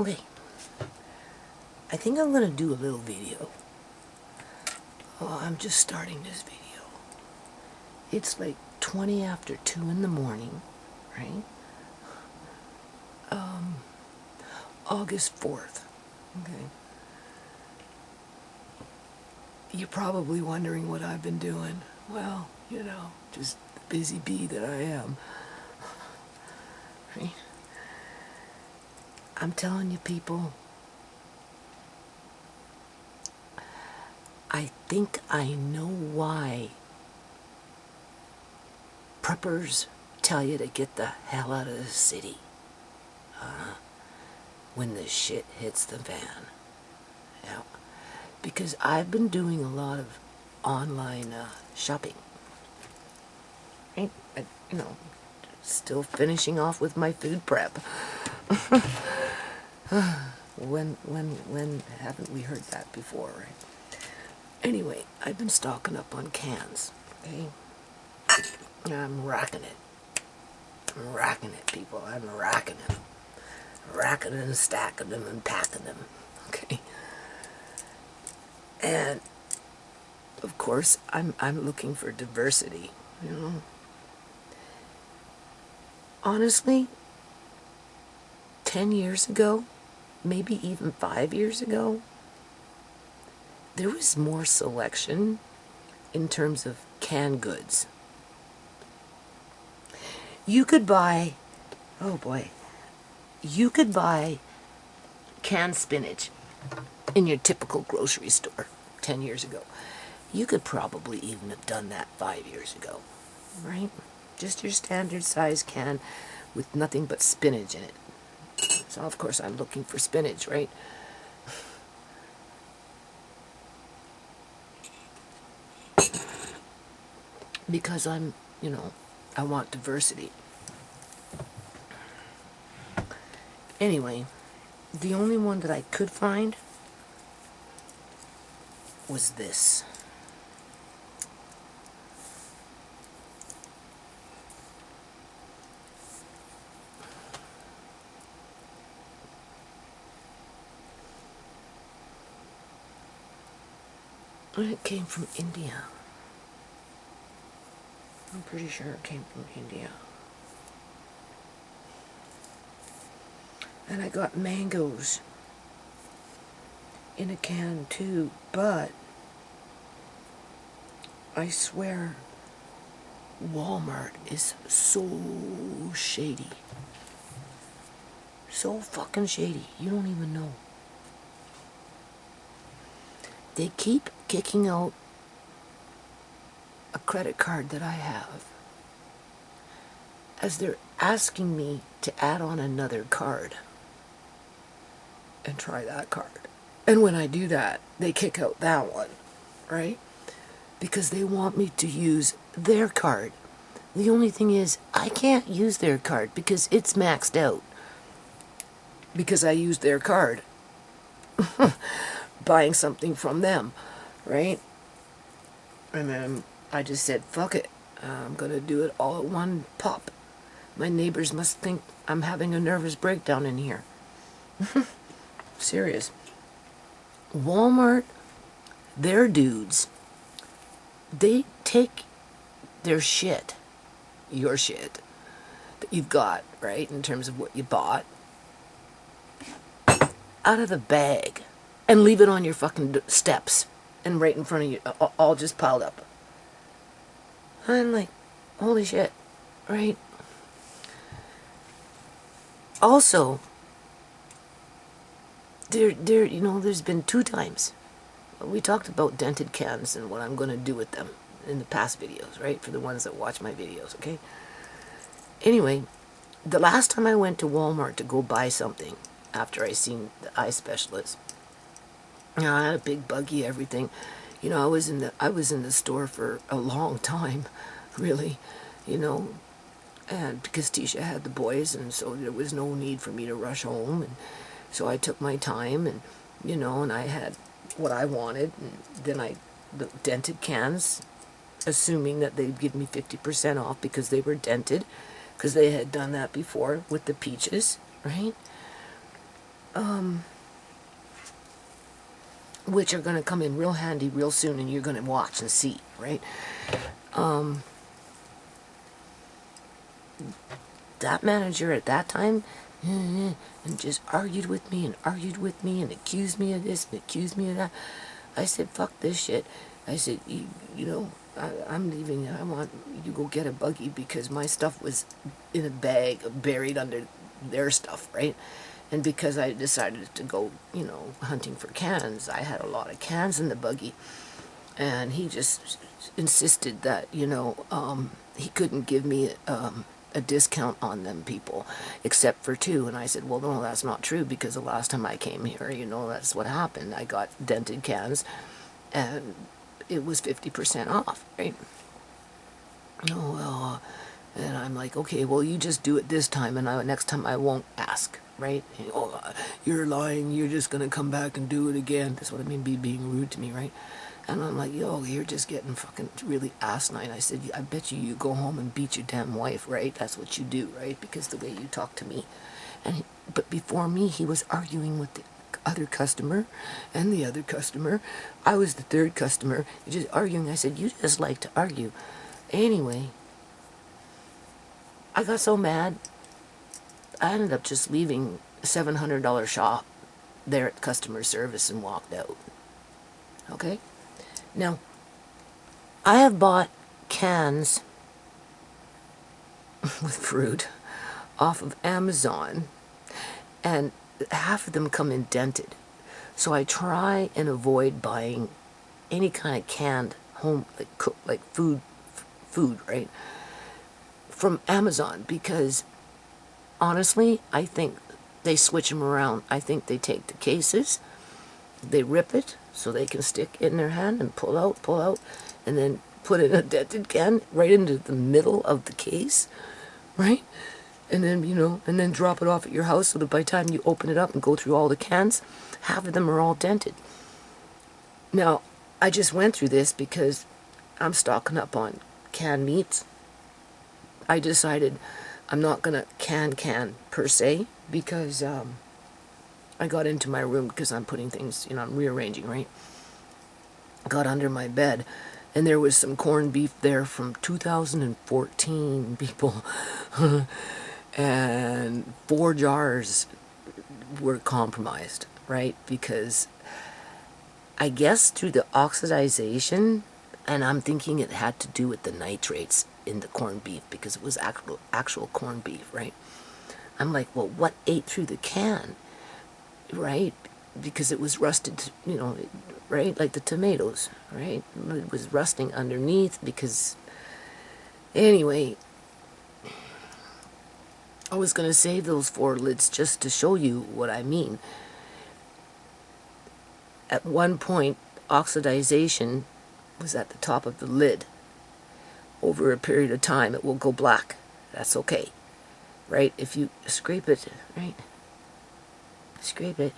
Okay, I think I'm gonna do a little video. Oh, I'm just starting this video. It's like 20 after 2 in the morning, right? August 4th, okay? You're probably wondering what I've been doing. Well, you know, just the busy bee that I am, right? I'm telling you people, I think I know why preppers tell you to get the hell out of the city when the shit hits the fan. Yeah. Because I've been doing a lot of online shopping. Right? You know, still finishing off with my food prep. When haven't we heard that before, right? Anyway, I've been stocking up on cans, okay? I'm racking it. I'm racking it, people. I'm racking it. Racking and stacking them and packing them, okay? And, of course, I'm looking for diversity, you know? Honestly, 10 years ago, maybe even 5 years ago, there was more selection in terms of canned goods. You could buy, oh boy, you could buy canned spinach in your typical grocery store 10 years ago. You could probably even have done that 5 years ago, right? Just your standard size can with nothing but spinach in it. So of course I'm looking for spinach, right? Because I'm, you know, I want diversity. Anyway, the only one that I could find was this. And it came from India. I'm pretty sure it came from India. And I got mangoes in a can too, but I swear Walmart is so shady. So fucking shady. You don't even know. They keep kicking out a credit card that I have as they're asking me to add on another card and try that card. And when I do that, they kick out that one, right? Because they want me to use their card. The only thing is, I can't use their card because it's maxed out. Because I used their card. Buying something from them, right? And then I just said, fuck it. I'm going to do it all at one pop. My neighbors must think I'm having a nervous breakdown in here. Serious. Walmart, their dudes, they take their shit, your shit, that you've got, right, in terms of what you bought, out of the bag and leave it on your fucking steps and right in front of you, all just piled up. I'm like, holy shit, right? Also, you know, there's been 2 times. We talked about dented cans and what I'm going to do with them in the past videos, right? For the ones that watch my videos, okay? Anyway, the last time I went to Walmart to go buy something after I seen the eye specialist, you know, I had a big buggy, everything. You know, I was in the store for a long time, really, you know, and because Tisha had the boys, and so there was no need for me to rush home, and so I took my time, and you know, and I had what I wanted, and then the dented cans, assuming that they'd give me 50% off because they were dented, because they had done that before with the peaches, right? which are going to come in real handy real soon, and you're going to watch and see, right? That manager at that time, and just argued with me and accused me of this and accused me of that. I said, fuck this shit. I said, you know, I'm leaving. I want you to go get a buggy, because my stuff was in a bag buried under their stuff, right? And because I decided to go, you know, hunting for cans, I had a lot of cans in the buggy. And he just insisted that, you know, he couldn't give me a discount on them people, except for two. And I said, well, no, that's not true, because the last time I came here, you know, that's what happened. I got dented cans, and it was 50% off, right? Oh, and I'm like, okay, well, you just do it this time, and next time I won't ask, right? And, oh, you're lying. You're just going to come back and do it again. That's what I mean, being rude to me, right? And I'm like, yo, you're just getting fucking really asinine. I said, I bet you go home and beat your damn wife, right? That's what you do, right? Because the way you talk to me. But before me, he was arguing with the other customer and the other customer. I was the third customer, just arguing. I said, you just like to argue. Anyway, I got so mad, I ended up just leaving a $700 shop there at customer service and walked out. Okay? Now, I have bought cans with fruit off of Amazon, and half of them come indented. So I try and avoid buying any kind of canned home, like food, right, from Amazon, because honestly, I think they switch them around. I think they take the cases, they rip it so they can stick in their hand and pull out, and then put in a dented can right into the middle of the case, right? And then, you know, and then drop it off at your house, so that by the time you open it up and go through all the cans, half of them are all dented. Now, I just went through this because I'm stocking up on canned meats. I decided I'm not gonna can per se, because I got into my room because I'm putting things, you know, I'm rearranging, right? I got under my bed, and there was some corned beef there from 2014, people. And 4 jars were compromised, right? Because I guess through the oxidization, and I'm thinking it had to do with the nitrates in the corned beef, because it was actual corned beef, right? I'm like, well, what ate through the can, right? Because it was rusted, you know, right? Like the tomatoes, right? It was rusting underneath because, anyway, I was going to save those 4 lids just to show you what I mean. At one point, oxidization was at the top of the lid. Over a period of time, it will go black. That's okay, right? If you scrape it, right? Scrape it,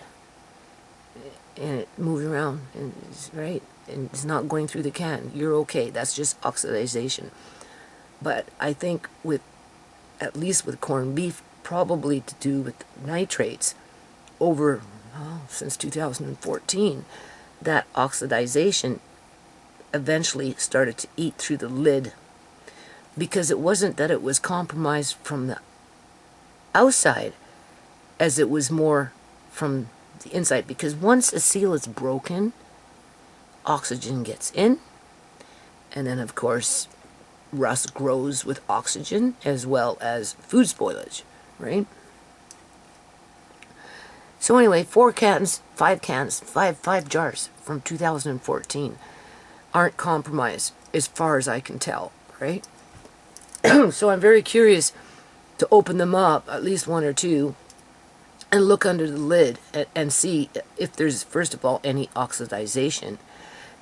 and it moves around, and it's, right? And it's not going through the can. You're okay. That's just oxidization. But I think at least with corned beef, probably to do with nitrates, since 2014, that oxidization eventually started to eat through the lid, because it wasn't that it was compromised from the outside, as it was more from the inside. Because once a seal is broken, oxygen gets in, and then of course rust grows with oxygen, as well as food spoilage, right? So anyway, 5 jars from 2014 aren't compromised as far as I can tell, right? So I'm very curious to open them up, at least 1 or 2, and look under the lid and see if there's, first of all, any oxidization,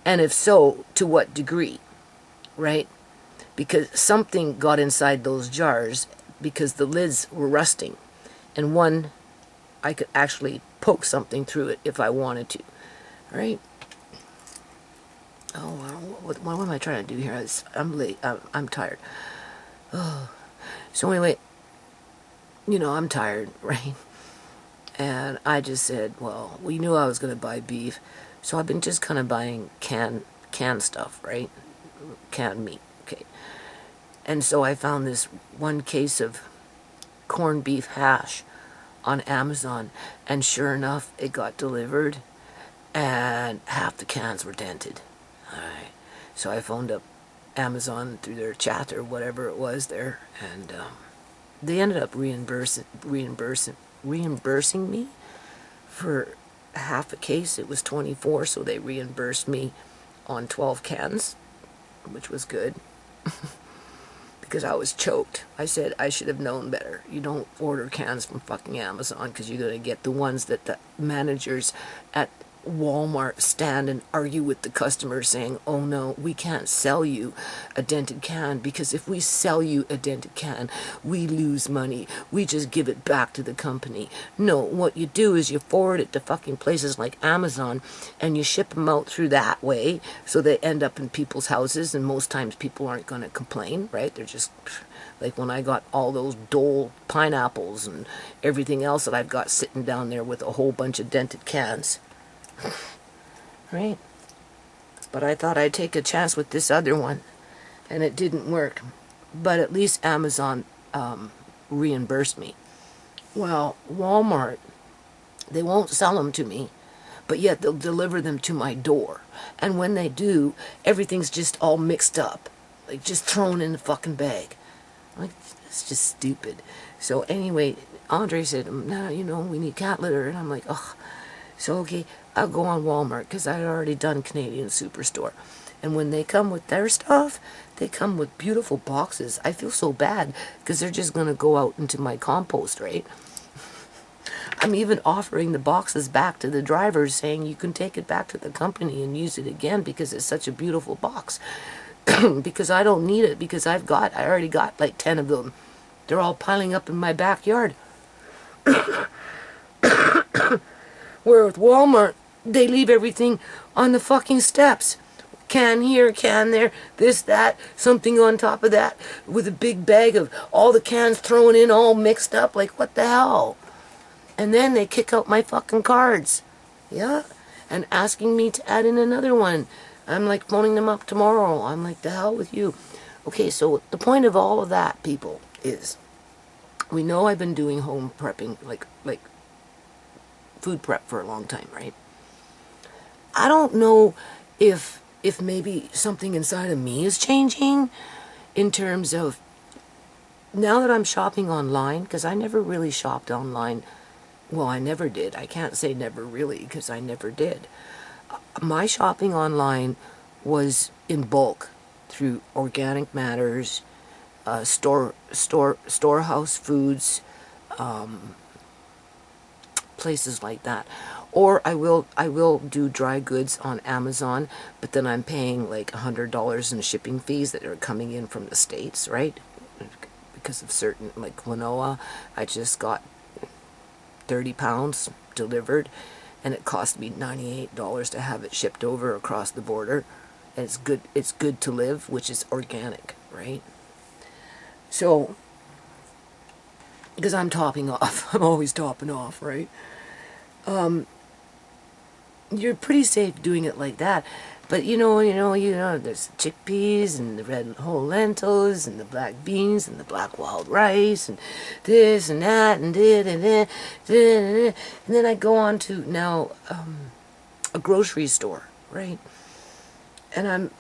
and if so, to what degree, right? Because something got inside those jars, because the lids were rusting, and one, I could actually poke something through it if I wanted to, right? Oh, what am I trying to do here? I'm late. I'm tired. Oh. So anyway, you know, I'm tired, right? And I just said, well, we knew I was going to buy beef, so I've been just kind of buying canned stuff, right? Canned meat, okay. And so I found this one case of corned beef hash on Amazon, and sure enough, it got delivered, and half the cans were dented. All right. So I phoned up Amazon through their chat or whatever it was there, and they ended up reimbursing me for half a case. It was 24, so they reimbursed me on 12 cans, which was good. Because I was choked. I said I should have known better. You don't order cans from fucking Amazon, because you're going to get the ones that the managers at Walmart stand and argue with the customer saying, oh no, we can't sell you a dented can, because if we sell you a dented can, we lose money. We just give it back to the company. No, what you do is you forward it to fucking places like Amazon, and you ship them out through that way, so they end up in people's houses, and most times people aren't going to complain, right? They're just... Like when I got all those Dole pineapples and everything else that I've got sitting down there with a whole bunch of dented cans. Right? But I thought I'd take a chance with this other one, and it didn't work. But at least Amazon reimbursed me. Well, Walmart, they won't sell them to me, but yet they'll deliver them to my door. And when they do, everything's just all mixed up. Like just thrown in the fucking bag. Like, it's just stupid. So anyway, Andre said, no, you know, we need cat litter. And I'm like, ugh. So, okay, I'll go on Walmart, because I had already done Canadian Superstore. And when they come with their stuff, they come with beautiful boxes. I feel so bad, because they're just going to go out into my compost, right? I'm even offering the boxes back to the drivers, saying you can take it back to the company and use it again, because it's such a beautiful box. Because I don't need it, because I already got like 10 of them. They're all piling up in my backyard. Where with Walmart, they leave everything on the fucking steps. Can here, can there, this, that, something on top of that, with a big bag of all the cans thrown in, all mixed up, like what the hell? And then they kick out my fucking cards. Yeah? And asking me to add in another one. I'm like phoning them up tomorrow. I'm like, the hell with you. Okay, so the point of all of that, people, is we know I've been doing home prepping, like food prep for a long time, right? I don't know if maybe something inside of me is changing in terms of now that I'm shopping online, because I never really shopped online. Well, I never did. I can't say never really, because I never did. My shopping online was in bulk through Organic Matters, Storehouse Foods, places like that. Or I will do dry goods on Amazon, but then I'm paying like $100 in shipping fees that are coming in from the States, right? Because of certain, like quinoa, I just got 30 pounds delivered, and it cost me $98 to have it shipped over across the border. And it's good to live, which is organic, right? So, because I'm topping off, I'm always topping off, right? You're pretty safe doing it like that. But you know, there's chickpeas and the red whole lentils and the black beans and the black wild rice and this and that and and then I go on to now a grocery store, right? And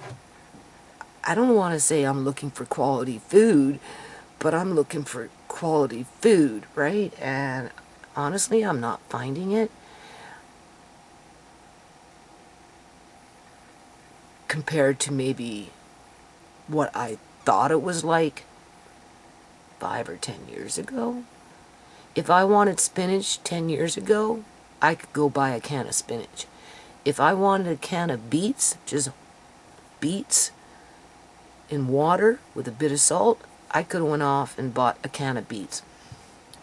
I don't want to say I'm looking for quality food, but I'm looking for quality food, right? And honestly, I'm not finding it. Compared to maybe what I thought it was like 5 or 10 years ago. If I wanted spinach 10 years ago, I could go buy a can of spinach. If I wanted a can of beets, just beets in water with a bit of salt, I could have went off and bought a can of beets.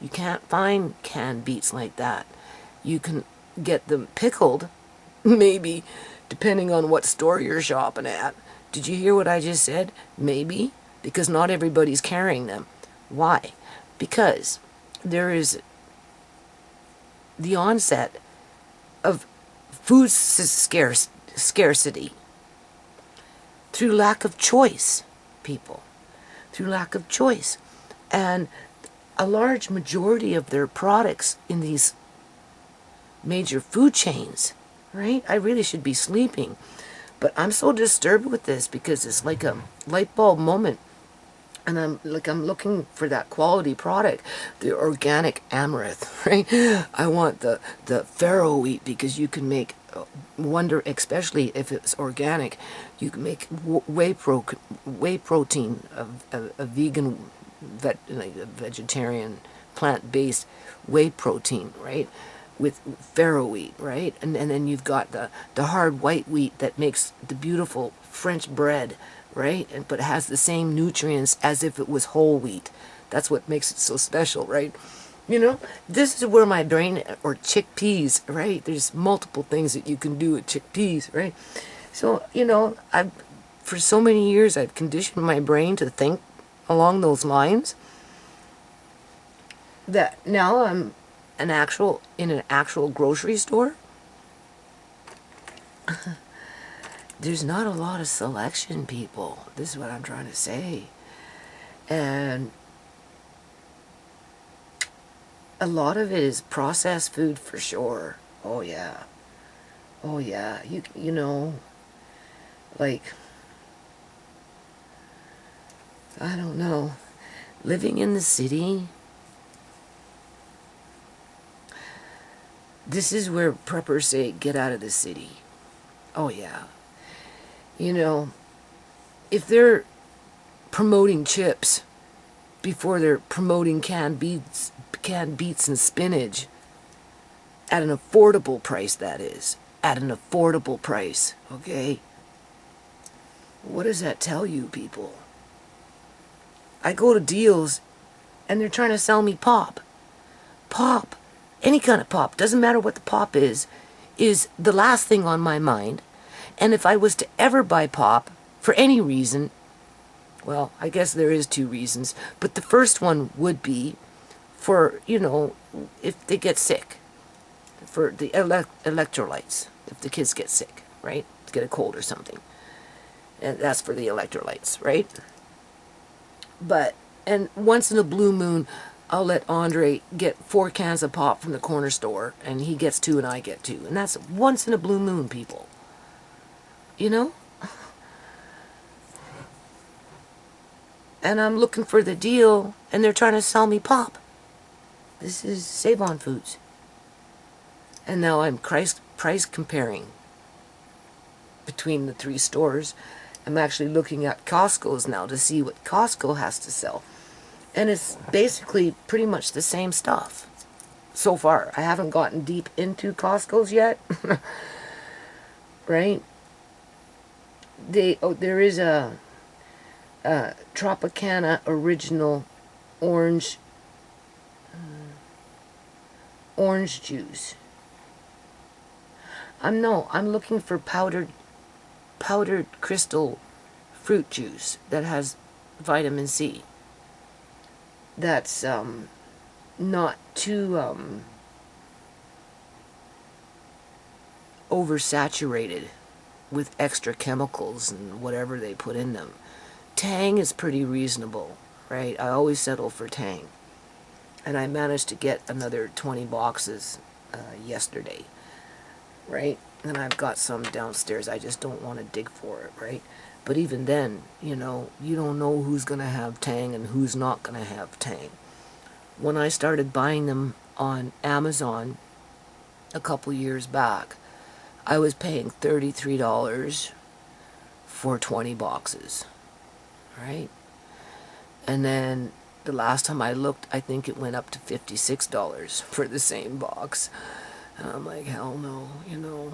You can't find canned beets like that. You can get them pickled, maybe, depending on what store you're shopping at. Did you hear what I just said? Maybe. Because not everybody's carrying them. Why? Because there is the onset of food scarcity through lack of choice, people. Through lack of choice. And a large majority of their products in these major food chains, right? I really should be sleeping. But I'm so disturbed with this because it's like a light bulb moment. And I'm looking for that quality product, the organic amaranth, right? I want the farro wheat because you can make wonder, especially if it's organic, you can make whey protein, a vegan, like a vegetarian, plant-based whey protein, right? With farro wheat, right? And then you've got the hard white wheat that makes the beautiful French bread, right? But has the same nutrients as if it was whole wheat. That's what makes it so special, right? You know, this is where my brain, or chickpeas, right? There's multiple things that you can do with chickpeas, right? So, you know, for so many years I've conditioned my brain to think along those lines that now I'm in an actual grocery store. There's not a lot of selection, people. This is what I'm trying to say. And a lot of it is processed food for sure. Oh yeah. Oh yeah. You know, like, I don't know. Living in the city, this is where preppers say, get out of the city. Oh yeah. You know, if they're promoting chips before they're promoting canned beets and spinach at an affordable price, that is, at an affordable price, okay? What does that tell you, people? I go to deals and they're trying to sell me pop. Pop, any kind of pop, doesn't matter what the pop is the last thing on my mind. And if I was to ever buy pop, for any reason, well, I guess there is two reasons, but the first one would be for, you know, if they get sick, for the electrolytes, if the kids get sick, right, to get a cold or something. And that's for the electrolytes, right? But, and once in a blue moon, I'll let Andre get 4 cans of pop from the corner store, and he gets 2 and I get 2. And that's once in a blue moon, people. You know? And I'm looking for the deal, and they're trying to sell me pop. This is Save-On Foods. And now I'm price comparing between the 3 stores. I'm actually looking at Costco's now to see what Costco has to sell. And it's basically pretty much the same stuff so far. I haven't gotten deep into Costco's yet. Right? There is a Tropicana original orange juice. I'm looking for powdered crystal fruit juice that has vitamin C. That's not too oversaturated with extra chemicals and whatever they put in them. Tang is pretty reasonable, right? I always settle for Tang. And I managed to get another 20 boxes yesterday, right? And I've got some downstairs. I just don't want to dig for it, right? But even then, you know, you don't know who's going to have Tang and who's not going to have Tang. When I started buying them on Amazon a couple years back, I was paying $33 for 20 boxes, right? And then the last time I looked, I think it went up to $56 for the same box. And I'm like, hell no, you know.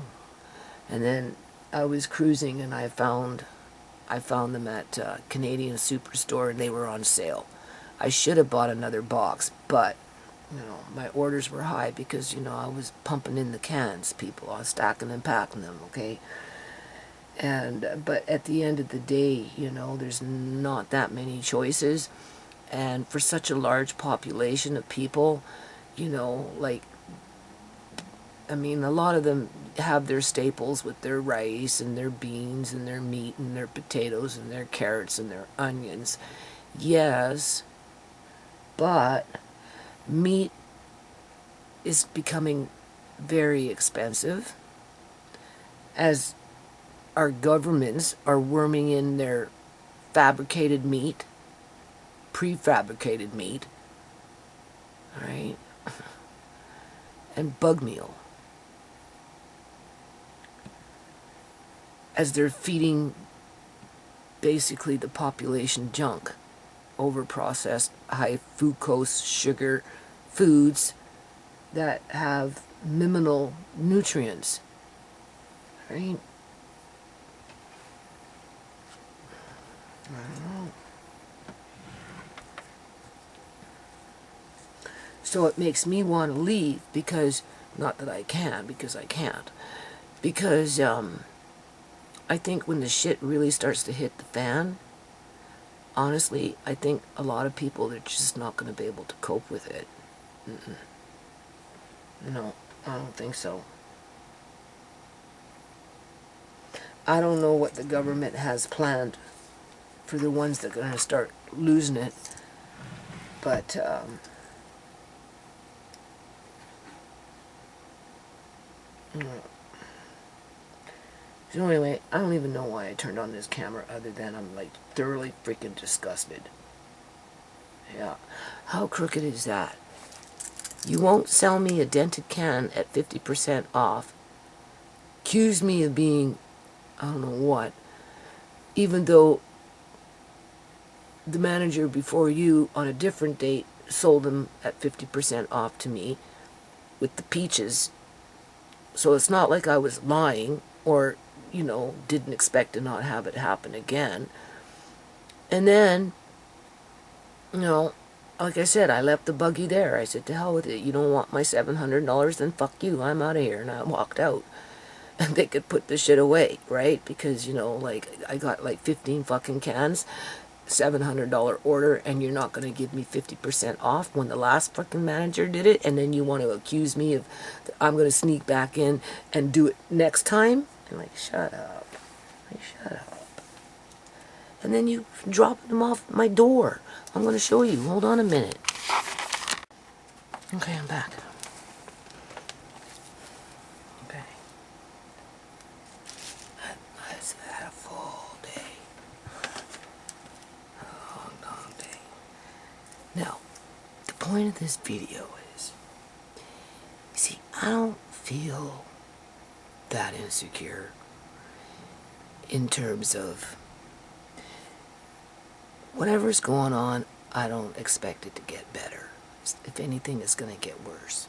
And then I was cruising and I found them at Canadian Superstore and they were on sale. I should have bought another box, but you know, my orders were high because, you know, I was pumping in the cans, people. I was stacking and packing them, okay? And, but at the end of the day, you know, there's not that many choices. And for such a large population of people, you know, like, I mean, a lot of them have their staples with their rice and their beans and their meat and their potatoes and their carrots and their onions. Yes, but meat is becoming very expensive as our governments are worming in their fabricated meat, prefabricated meat, all right, and bug meal. As they're feeding basically the population junk, over-processed, high fructose sugar foods that have minimal nutrients, right? I don't know. So it makes me want to leave because, not that I can, because I can't, because I think when the shit really starts to hit the fan, honestly, I think a lot of people are just not going to be able to cope with it. No, I don't think so. I don't know what the government has planned for the ones that are going to start losing it, but so anyway, I don't even know why I turned on this camera other than I'm like thoroughly freaking disgusted. Yeah. How crooked is that? You won't sell me a dented can at 50% off. Accuse me of being, I don't know what, even though the manager before you on a different date sold them at 50% off to me with the peaches. So it's not like I was lying or, you know, didn't expect to not have it happen again. And then, you know, like I said, I left the buggy there. I said, to hell with it. You don't want my $700? Then fuck you. I'm out of here. And I walked out. And they could put the shit away, right? Because, you know, like, I got like 15 fucking cans, $700 order, and you're not going to give me 50% off when the last fucking manager did it, and then you want to accuse me of, I'm going to sneak back in and do it next time? I'm like, shut up. Like, shut up. And then you drop them off my door. I'm going to show you. Hold on a minute. Okay, I'm back. Okay. I've had a full day. A long, long day. Now, the point of this video is, you see, I don't feel that insecure in terms of whatever's going on. I don't expect it to get better. If anything, it's going to get worse.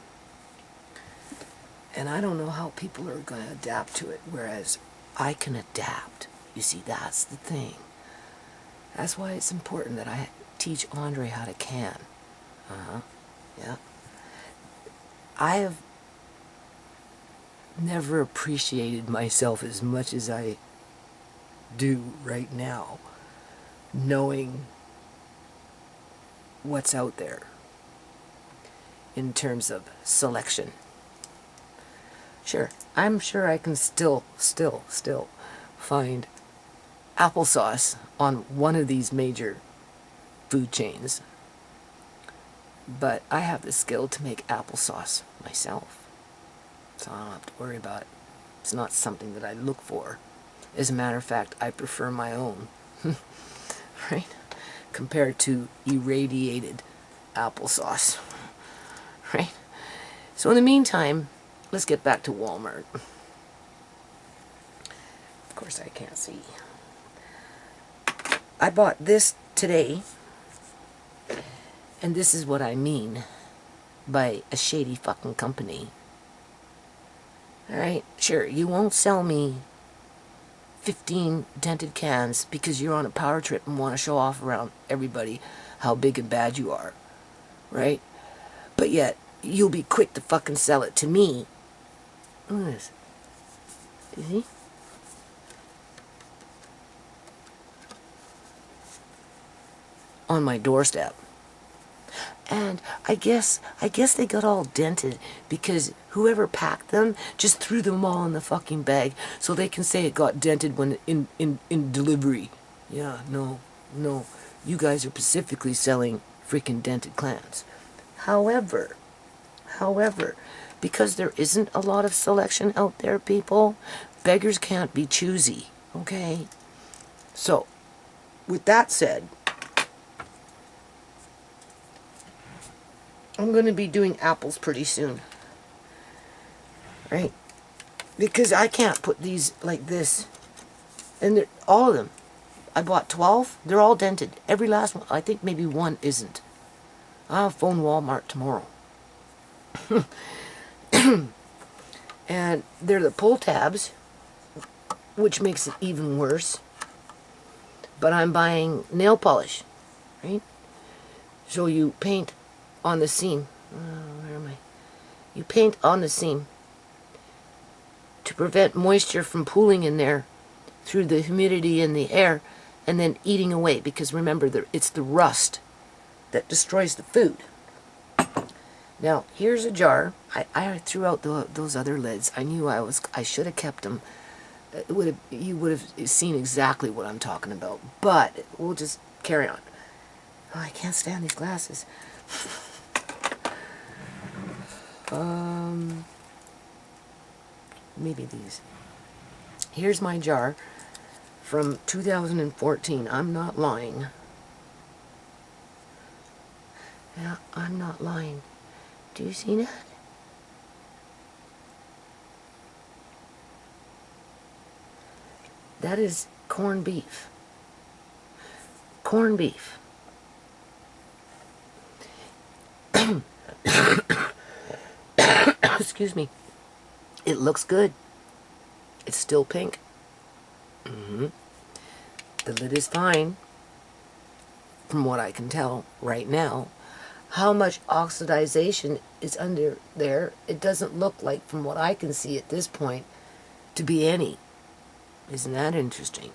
And I don't know how people are going to adapt to it, whereas I can adapt. You see, that's the thing. That's why it's important that I teach Andre how to can. Yeah. I have never appreciated myself as much as I do right now, knowing what's out there in terms of selection. Sure, I'm sure I can still find applesauce on one of these major food chains, but I have the skill to make applesauce myself, so I don't have to worry about it. It's not something that I look for. As a matter of fact, I prefer my own, right? Compared to irradiated applesauce, right? So in the meantime, let's get back to Walmart. Of course I can't see. I bought this today, and this is what I mean by a shady fucking company. Alright, sure, you won't sell me 15 dented cans because you're on a power trip and want to show off around everybody how big and bad you are, right? But yet, you'll be quick to fucking sell it to me. Look at this. You see? On my doorstep. And I guess they got all dented because whoever packed them just threw them all in the fucking bag so they can say it got dented when in delivery. Yeah, no. You guys are specifically selling freaking dented clams. However, because there isn't a lot of selection out there, people, beggars can't be choosy, okay? So, with that said, I'm going to be doing apples pretty soon, right? Because I can't put these like this. And all of them. I bought 12. They're all dented. Every last one. I think maybe one isn't. I'll phone Walmart tomorrow. And they're the pull tabs, which makes it even worse. But I'm buying nail polish, right? So you paint on the seam. Where am I? You paint on the seam to prevent moisture from pooling in there through the humidity in the air and then eating away, because remember, it's the rust that destroys the food. Now, here's a jar. I threw out those other lids. I knew I should have kept them. You would have seen exactly what I'm talking about. But we'll just carry on. Oh, I can't stand these glasses. Maybe these. Here's my jar from 2014. I'm not lying. Yeah, I'm not lying. Do you see that? That is corned beef. Corned beef. Excuse me. It looks good. It's still pink. The lid is fine, from what I can tell right now. How much oxidization is under there, it doesn't look like, from what I can see at this point, to be any. Isn't that interesting?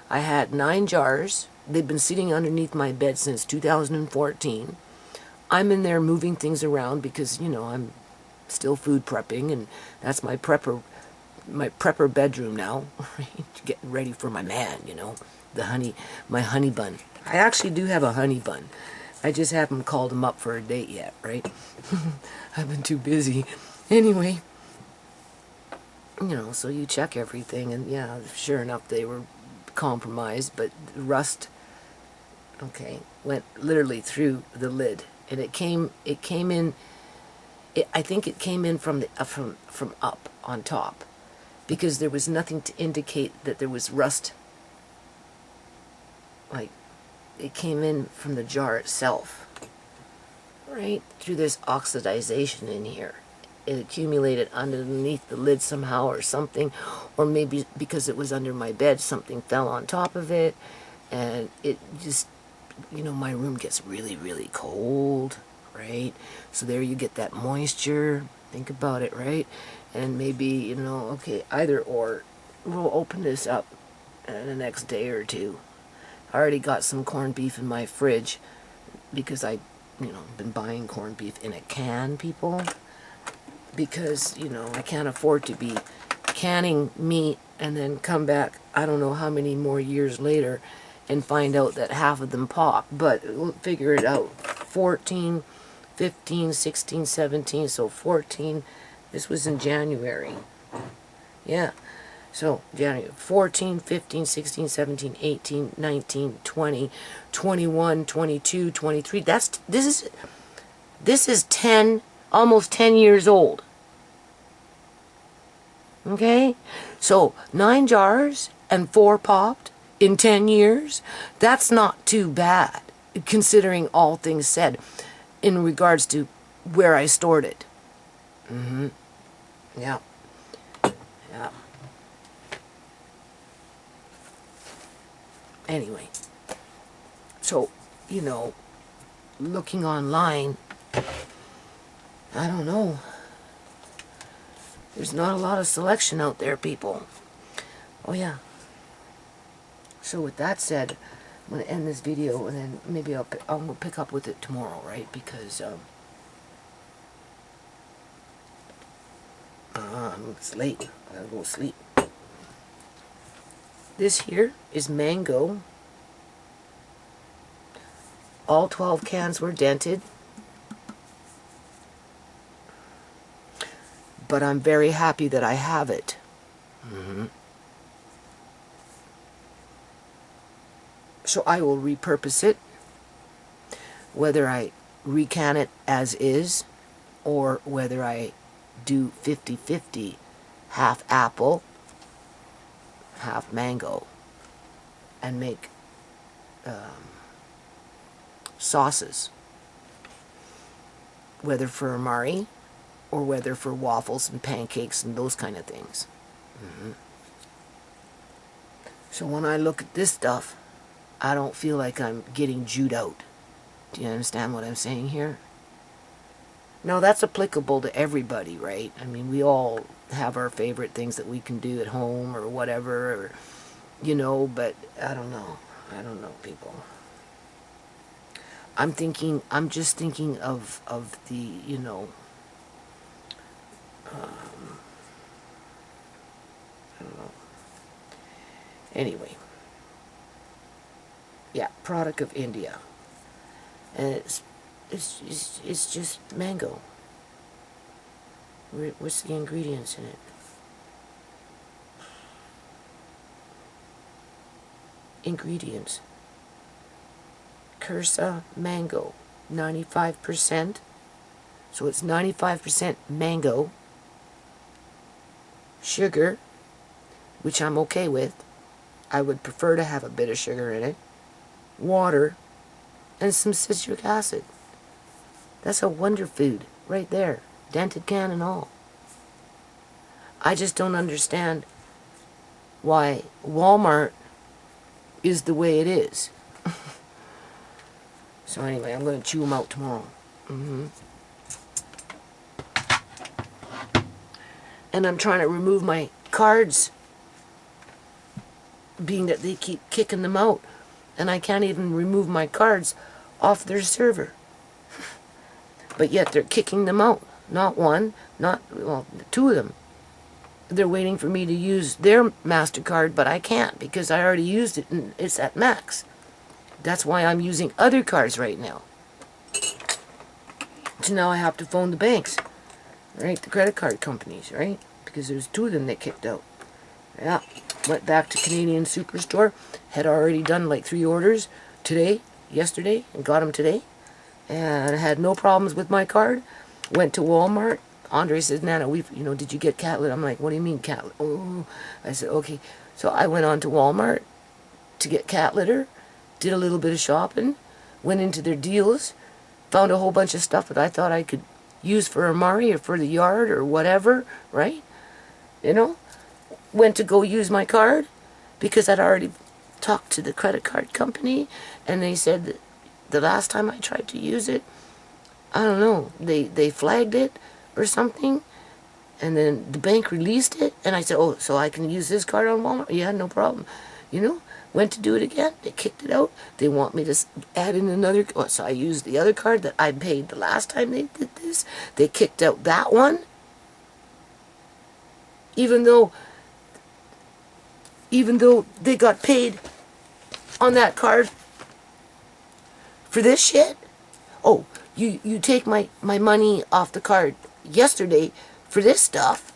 I had 9 jars. They've been sitting underneath my bed since 2014. I'm in there moving things around because, you know, I'm still food prepping, and that's my prepper bedroom now. Getting ready for my man, you know, my honey bun. I actually do have a honey bun. I just haven't called him up for a date yet, right? I've been too busy. Anyway, you know, so you check everything, and yeah, sure enough, they were compromised, but rust, okay, went literally through the lid, and it came in. I think it came in from up on top, because there was nothing to indicate that there was rust. Like, it came in from the jar itself, right through this oxidization in here. It accumulated underneath the lid somehow or something, or maybe because it was under my bed, something fell on top of it, and it just, you know, my room gets really, really cold, right? So there you get that moisture. Think about it, right? And maybe, you know, okay, either or. We'll open this up the next day or two. I already got some corned beef in my fridge because I, you know, been buying corned beef in a can, people. Because, you know, I can't afford to be canning meat and then come back, I don't know how many more years later, and find out that half of them pop. But we'll figure it out. 14, 15, 16, 17, so 14. This was in January. Yeah. So, January 14, 15, 16, 17, 18, 19, 20, 21, 22, 23. This is 10, almost 10 years old. Okay? So, 9 jars and 4 popped in 10 years. That's not too bad, considering all things said in regards to where I stored it. Yeah. Yeah. Anyway, so, you know, looking online, I don't know. There's not a lot of selection out there, people. Oh, yeah. So with that said, I'm gonna end this video, and then maybe I'll pick up with it tomorrow, right? Because it's late. I gotta go to sleep. This here is mango. All 12 cans were dented. But I'm very happy that I have it. So I will repurpose it, whether I recan it as is, or whether I do 50-50, half apple, half mango, and make sauces, whether for amari or whether for waffles and pancakes and those kind of things. So when I look at this stuff, I don't feel like I'm getting Jewed out. Do you understand what I'm saying here? Now that's applicable to everybody, right? I mean, we all have our favorite things that we can do at home or whatever, or, you know, but I don't know. I don't know, people. I'm just thinking of the, you know, I don't know. Anyway. Yeah, product of India. And it's just mango. What's the ingredients in it? Ingredients. Kursa mango, 95%. So it's 95% mango. Sugar, which I'm okay with. I would prefer to have a bit of sugar in it. Water, and some citric acid. That's a wonder food right there. Dented can and all. I just don't understand why Walmart is the way it is. So anyway, I'm going to chew them out tomorrow. And I'm trying to remove my cards, being that they keep kicking them out. And I can't even remove my cards off their server. But yet they're kicking them out. Not one, well, two of them. They're waiting for me to use their MasterCard, but I can't because I already used it and it's at max. That's why I'm using other cards right now. So now I have to phone the banks, right? The credit card companies, right? Because there's two of them that kicked out. Yeah. Went back to Canadian Superstore, had already done like 3 orders yesterday, and got them today. And I had no problems with my card. Went to Walmart. Andre says, Nana, did you get cat litter? I'm like, what do you mean cat litter? Oh, I said, okay. So I went on to Walmart to get cat litter, did a little bit of shopping, went into their deals, found a whole bunch of stuff that I thought I could use for amari or for the yard or whatever, right? You know? Went to go use my card because I'd already talked to the credit card company, and they said that the last time I tried to use it, I don't know, they flagged it or something, and then the bank released it, and I said, oh, so I can use this card on Walmart? Yeah, no problem. You know, went to do it again, they kicked it out. They want me to add in another, so I used the other card that I paid the last time they did this. They kicked out that one, even though they got paid on that card for this shit. Oh, you take my money off the card yesterday for this stuff,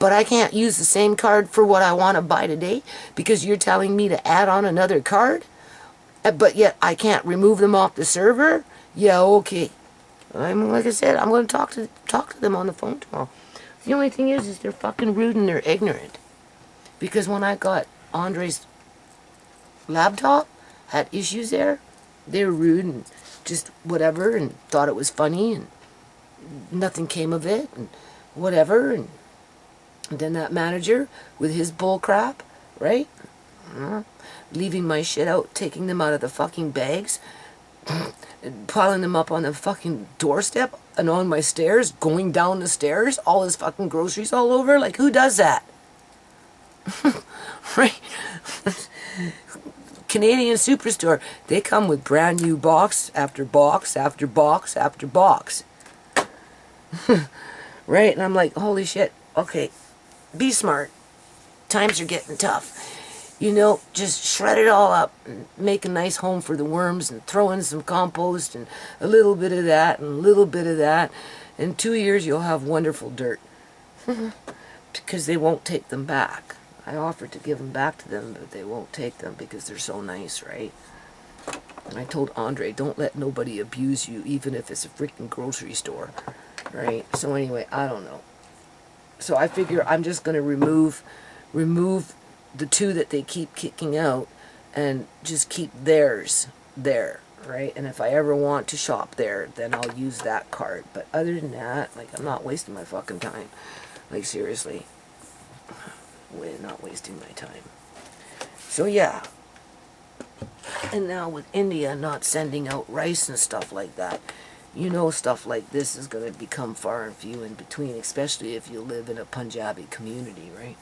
but I can't use the same card for what I want to buy today because you're telling me to add on another card, but yet I can't remove them off the server? Yeah, okay. Like I said, I'm going to talk to them on the phone tomorrow. The only thing is they're fucking rude and they're ignorant. Because when I got Andre's laptop, had issues there, they were rude and just whatever, and thought it was funny, and nothing came of it, and whatever, and then that manager with his bull crap, right? Leaving my shit out, taking them out of the fucking bags, piling them up on the fucking doorstep and on my stairs, going down the stairs, all his fucking groceries all over. Like, who does that? Right? Canadian Superstore, they come with brand new box after box after box after box. Right? And I'm like, holy shit, okay, be smart. Times are getting tough. You know, just shred it all up and make a nice home for the worms and throw in some compost and a little bit of that and a little bit of that. In 2 years, you'll have wonderful dirt. Because they won't take them back. I offered to give them back to them, but they won't take them because they're so nice, right? And I told Andre, don't let nobody abuse you, even if it's a freaking grocery store, right? So anyway, I don't know. So I figure I'm just going to remove the 2 that they keep kicking out and just keep theirs there, right? And if I ever want to shop there, then I'll use that card. But other than that, like, I'm not wasting my fucking time. Like, seriously. We're not wasting my time. So yeah. And now with India not sending out rice and stuff like that, you know, stuff like this is going to become far and few in between, especially if you live in a Punjabi community, right?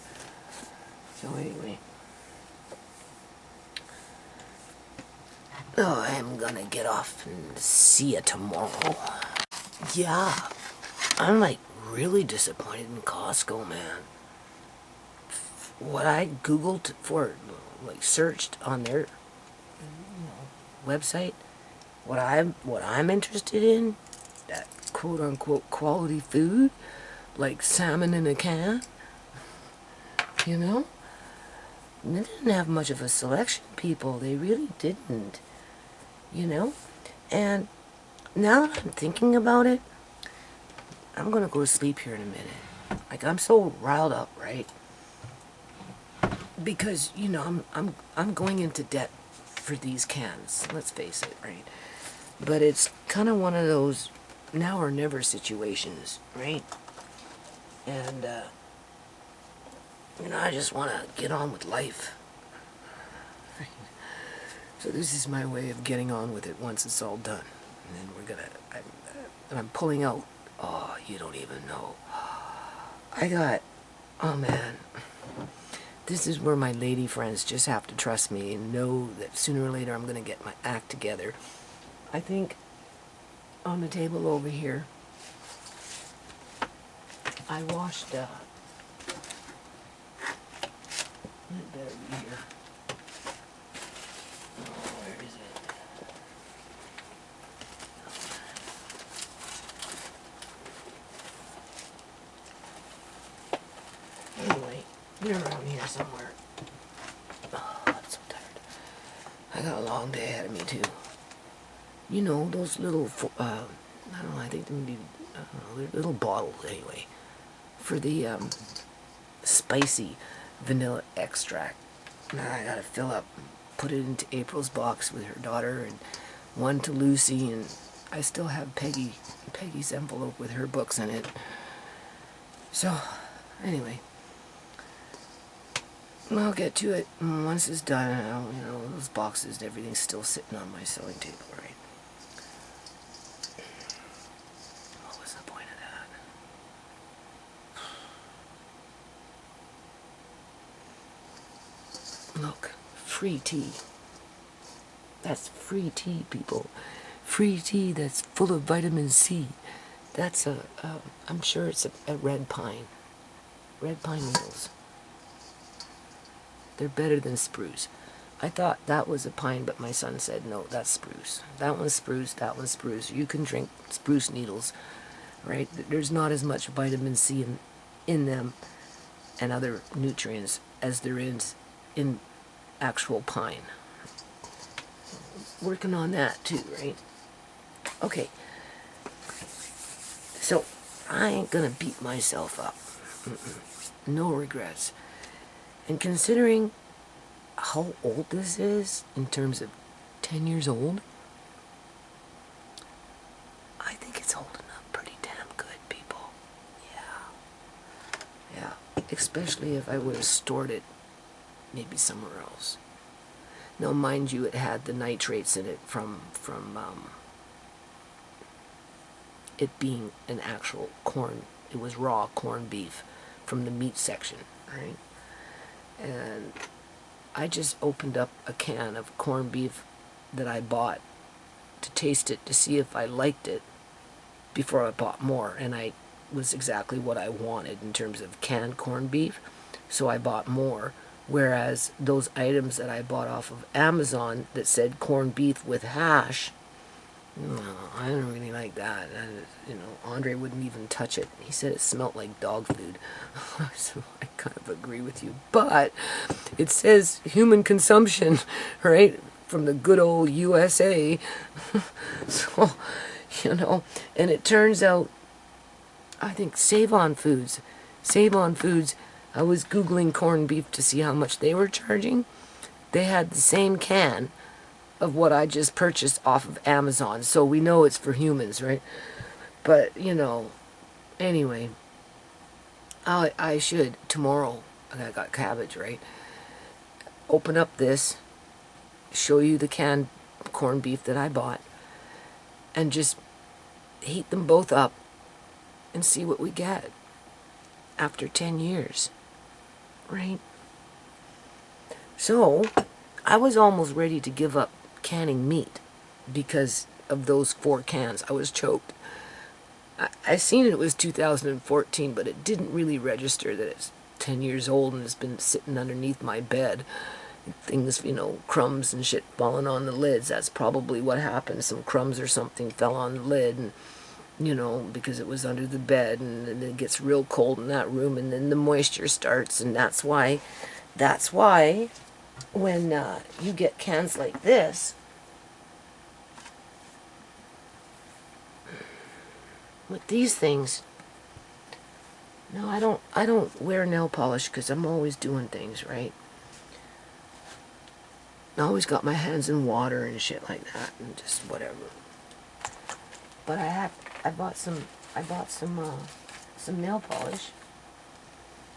So anyway. Oh, I'm going to get off and see you tomorrow. Yeah. I'm like really disappointed in Costco, man. What I Googled for, like, searched on their website, what I'm interested in, that quote unquote quality food, like salmon in a can, you know, they didn't have much of a selection, people. They really didn't, you know. And now that I'm thinking about it, I'm gonna go to sleep here in a minute. Like, I'm so riled up, right? Because, you know, I'm going into debt for these cans. Let's face it, right? But it's kind of one of those now or never situations, right? And you know, I just want to get on with life. So this is my way of getting on with it once it's all done. And then we're gonna, I'm pulling out. Oh, you don't even know. I got, oh man. This is where my lady friends just have to trust me and know that sooner or later I'm going to get my act together. I think on the table over here, I washed, it better be here. Oh, where is it? Anyway, they're around here somewhere. Oh, I'm so tired. I got a long day ahead of me, too. You know, those little, I don't know, I think they're little bottles, anyway, for the spicy vanilla extract. Now I gotta fill up, put it into April's box with her daughter, and one to Lucy, and I still have Peggy's envelope with her books in it. So, anyway, I'll get to it once it's done. You know, those boxes, everything's still sitting on my sewing table, right? What was the point of that? Look, free tea. That's free tea, people. Free tea that's full of vitamin C. That's I'm sure it's a red pine. Red pine needles. They're better than spruce. I thought that was a pine, but my son said, no, that's spruce. That one's spruce, that one's spruce. You can drink spruce needles, right? There's not as much vitamin C in them and other nutrients as there is in actual pine. Working on that too, right? Okay. So, I ain't gonna beat myself up. No regrets. And considering how old this is, in terms of 10 years old, I think it's holding up pretty damn good, people. Yeah. Yeah. Especially if I would have stored it maybe somewhere else. Now, mind you, it had the nitrates in it from it being an actual corn. It was raw corned beef from the meat section, right? And I just opened up a can of corned beef that I bought to taste it to see if I liked it before I bought more, and I was exactly what I wanted in terms of canned corned beef, so I bought more. Whereas those items that I bought off of Amazon that said corned beef with hash, no, I don't really like that. Andre wouldn't even touch it. He said it smelled like dog food. So I kind of agree with you. But it says human consumption, right? From the good old USA. So, and it turns out, I think Save On Foods, I was Googling corned beef to see how much they were charging. They had the same can of what I just purchased off of Amazon, so we know it's for humans, right? But, anyway, I should, tomorrow, I got cabbage, right? Open up this, show you the canned corned beef that I bought, and just heat them both up and see what we get after 10 years, right? So, I was almost ready to give up canning meat because of those 4 cans. I was choked. I seen it was 2014, but it didn't really register that it's 10 years old and it's been sitting underneath my bed. Things, crumbs and shit falling on the lids. That's probably what happened. Some crumbs or something fell on the lid, and because it was under the bed, and then it gets real cold in that room, and then the moisture starts, and that's why when you get cans like this, with these things, no, I don't wear nail polish because I'm always doing things, right? I always got my hands in water and shit like that, and just whatever. But I bought some nail polish.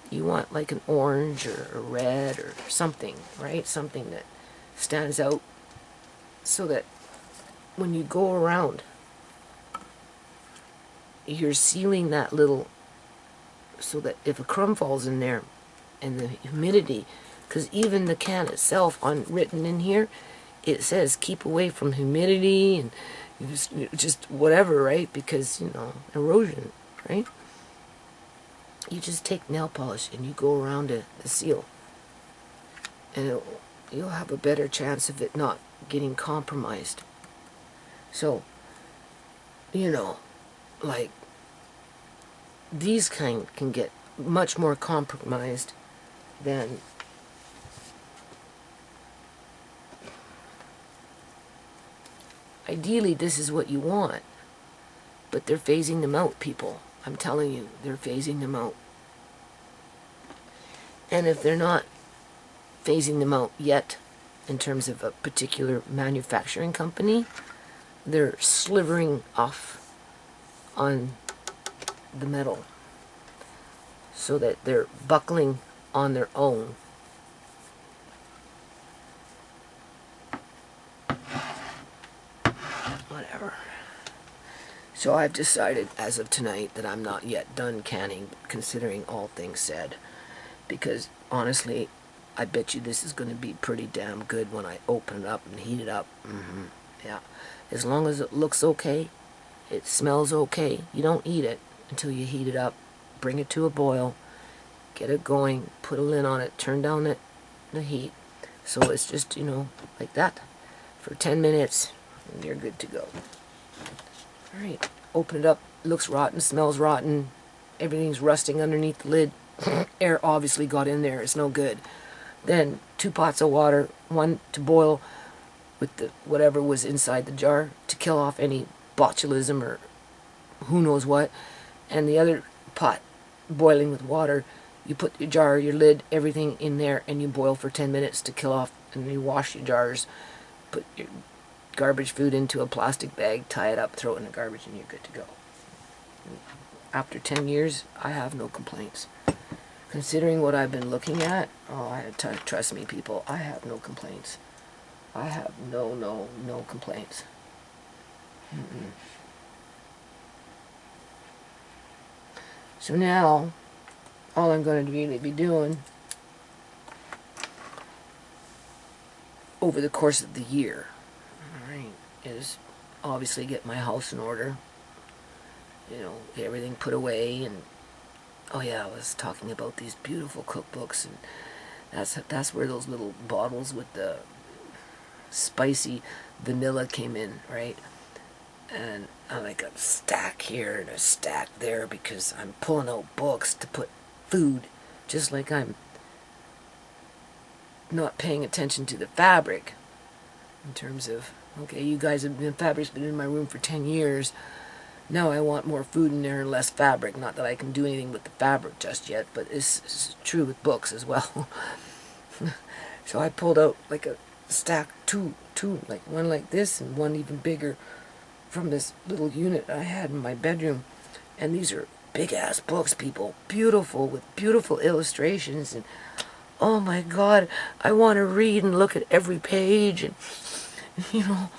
You want like an orange or a red or something, right? Something that stands out so that when you go around, you're sealing that little, so that if a crumb falls in there and the humidity, because even the can itself, written in here, it says keep away from humidity and just whatever, right? Because, erosion, right? You just take nail polish and you go around the seal, and you'll have a better chance of it not getting compromised. So, like, these kind can get much more compromised than ideally. This is what you want, but they're phasing them out, people. I'm telling you, they're phasing them out. And if they're not phasing them out yet, in terms of a particular manufacturing company, they're slivering off on the metal so that they're buckling on their own. Whatever. So I've decided as of tonight that I'm not yet done canning, considering all things said, because honestly, I bet you this is going to be pretty damn good when I open it up and heat it up. Yeah. As long as it looks okay, it smells okay, you don't eat it until you heat it up. Bring it to a boil, get it going, put a lid on it, turn down the heat, so it's just, like that for 10 minutes, and you're good to go. Alright, open it up, looks rotten, smells rotten, everything's rusting underneath the lid. Air obviously got in there, it's no good. Then 2 pots of water, one to boil with the whatever was inside the jar to kill off any botulism or who knows what, and the other pot boiling with water. You put your jar, your lid, everything in there, and you boil for 10 minutes to kill off, and then you wash your jars, put your garbage food into a plastic bag, tie it up, throw it in the garbage, and you're good to go. After 10 years, I have no complaints. Considering what I've been looking at, trust me, people, I have no complaints. I have no complaints. So now, all I'm going to really be doing over the course of the year, all right, is obviously get my house in order, you know, get everything put away. And oh yeah, I was talking about these beautiful cookbooks, and that's where those little bottles with the spicy vanilla came in, right? And I'm like a stack here and a stack there because I'm pulling out books to put food, just like I'm not paying attention to the fabric in terms of, okay, you guys have been, fabric's been in my room for 10 years. Now I want more food in there and less fabric. Not that I can do anything with the fabric just yet, but it's true with books as well. So I pulled out like a stack, two, like one like this and one even bigger from this little unit I had in my bedroom. And these are big ass books, people. Beautiful, with beautiful illustrations. And oh my God, I want to read and look at every page. And, you know,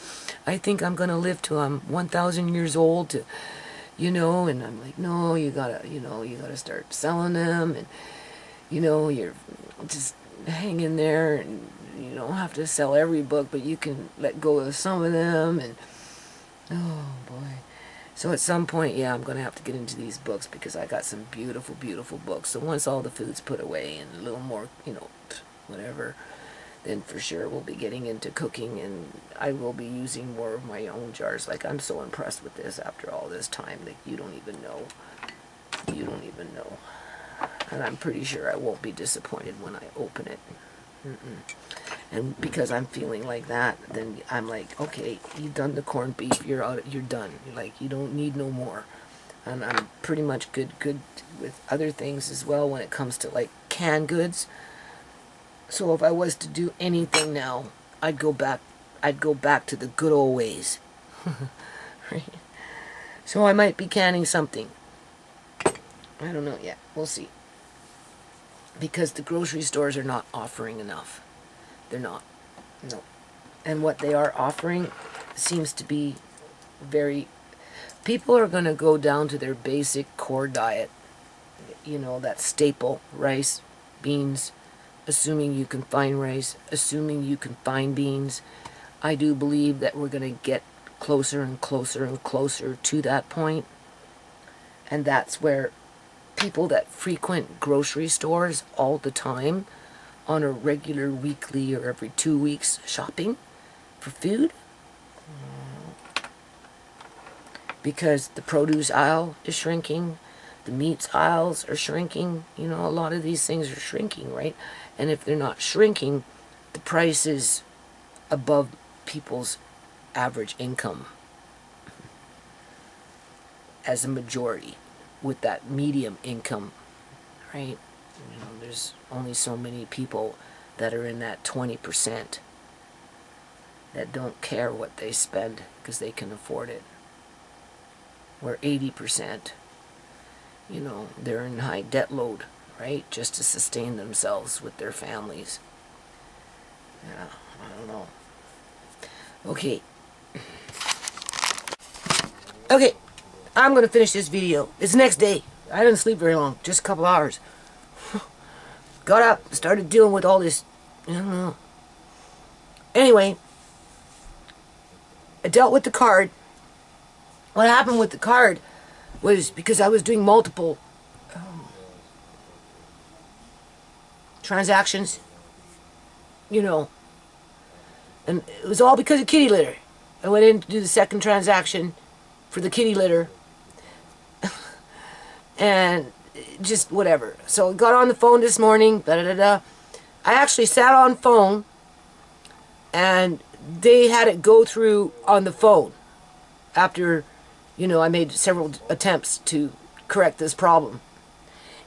I think I'm going to live till I'm 1,000 years old to, you know, and I'm like, no, you gotta start selling them. And, you know, you're just hang in there, and you don't have to sell every book, but you can let go of some of them. And oh boy. So at some point, yeah, I'm going to have to get into these books because I got some beautiful, beautiful books. So once all the food's put away and a little more, you know, whatever, then for sure we'll be getting into cooking, and I will be using more of my own jars. Like, I'm so impressed with this after all this time. Like, you don't even know. You don't even know. And I'm pretty sure I won't be disappointed when I open it. And because I'm feeling like that, then I'm like, okay, you've done the corned beef, you're done. You're like, you don't need no more. And I'm pretty much good with other things as well when it comes to like canned goods. So if I was to do anything now, I'd go back to the good old ways. Right? So I might be canning something. I don't know yet. We'll see. Because the grocery stores are not offering enough. They're not. No. And what they are offering seems to be very... People are going to go down to their basic core diet. You know, that staple, rice, beans, assuming you can find rice, assuming you can find beans. I do believe that we're going to get closer and closer and closer to that point. And that's where people that frequent grocery stores all the time on a regular weekly or every 2 weeks shopping for food, because the produce aisle is shrinking, the meats aisles are shrinking, you know, a lot of these things are shrinking, right? And if they're not shrinking, the price is above people's average income as a majority, with that medium income, right? You know, there's only so many people that are in that 20% that don't care what they spend because they can afford it. Where 80%, you know, they're in high debt load, right? Just to sustain themselves with their families. Yeah, I don't know. Okay. Okay. I'm going to finish this video. It's the next day. I didn't sleep very long. Just a couple hours. Got up, started dealing with all this. I don't know. Anyway, I dealt with the card. What happened with the card was because I was doing multiple transactions. You know. And it was all because of kitty litter. I went in to do the second transaction for the kitty litter. And just whatever. So I got on the phone this morning, I actually sat on phone, and they had it go through on the phone after, you know, I made several attempts to correct this problem.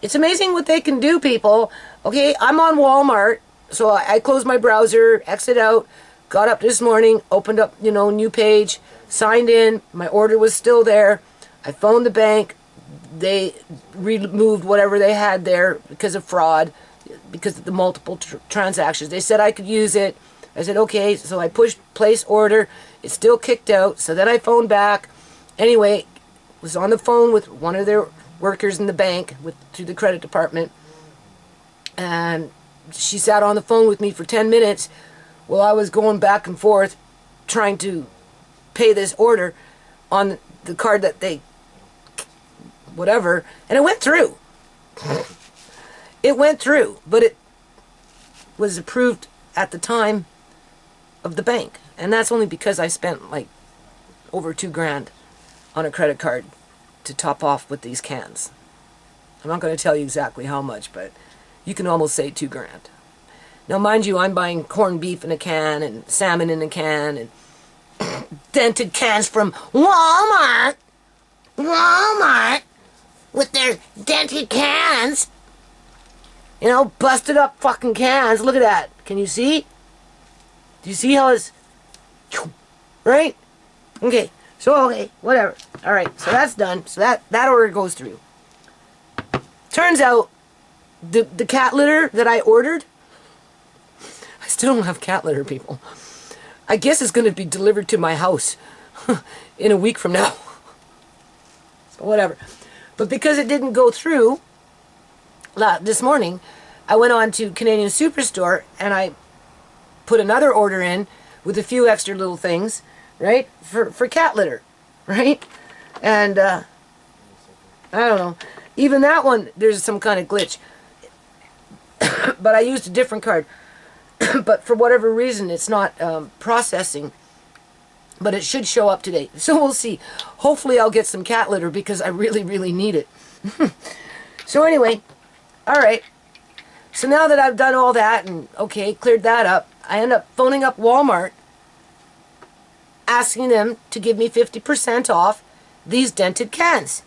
It's amazing what they can do, people. Okay, I'm on Walmart, so I closed my browser, exit out, got up this morning, opened up, you know, new page, signed in, my order was still there. I phoned the bank. They removed whatever they had there because of fraud, because of the multiple transactions. They said I could use it. I said, okay. So I pushed place order. It still kicked out. So then I phoned back. Anyway, was on the phone with one of their workers in the bank through the credit department. And she sat on the phone with me for 10 minutes Well, I was going back and forth trying to pay this order on the card that they, whatever, and it went through. It went through, but it was approved at the time of the bank. And that's only because I spent like over $2,000 on a credit card to top off with these cans. I'm not going to tell you exactly how much, but you can almost say $2,000. Now, mind you, I'm buying corned beef in a can and salmon in a can and dented cans from Walmart. Walmart with their dented cans. You know, busted up fucking cans. Look at that. Can you see? Do you see how it's... Right? Okay. So, okay, whatever. All right, so that's done. So that order goes through. Turns out, the cat litter that I ordered, I still don't have cat litter, people. I guess it's going to be delivered to my house in a week from now. So whatever. But because it didn't go through, this morning, I went on to Canadian Superstore and I put another order in with a few extra little things, right, for cat litter, right? And I don't know. Even that one, there's some kind of glitch. But I used a different card. But for whatever reason, it's not processing. But it should show up today. So we'll see. Hopefully I'll get some cat litter because I really, really need it. So anyway, all right. So now that I've done all that and, okay, cleared that up, I end up phoning up Walmart, asking them to give me 50% off these dented cans.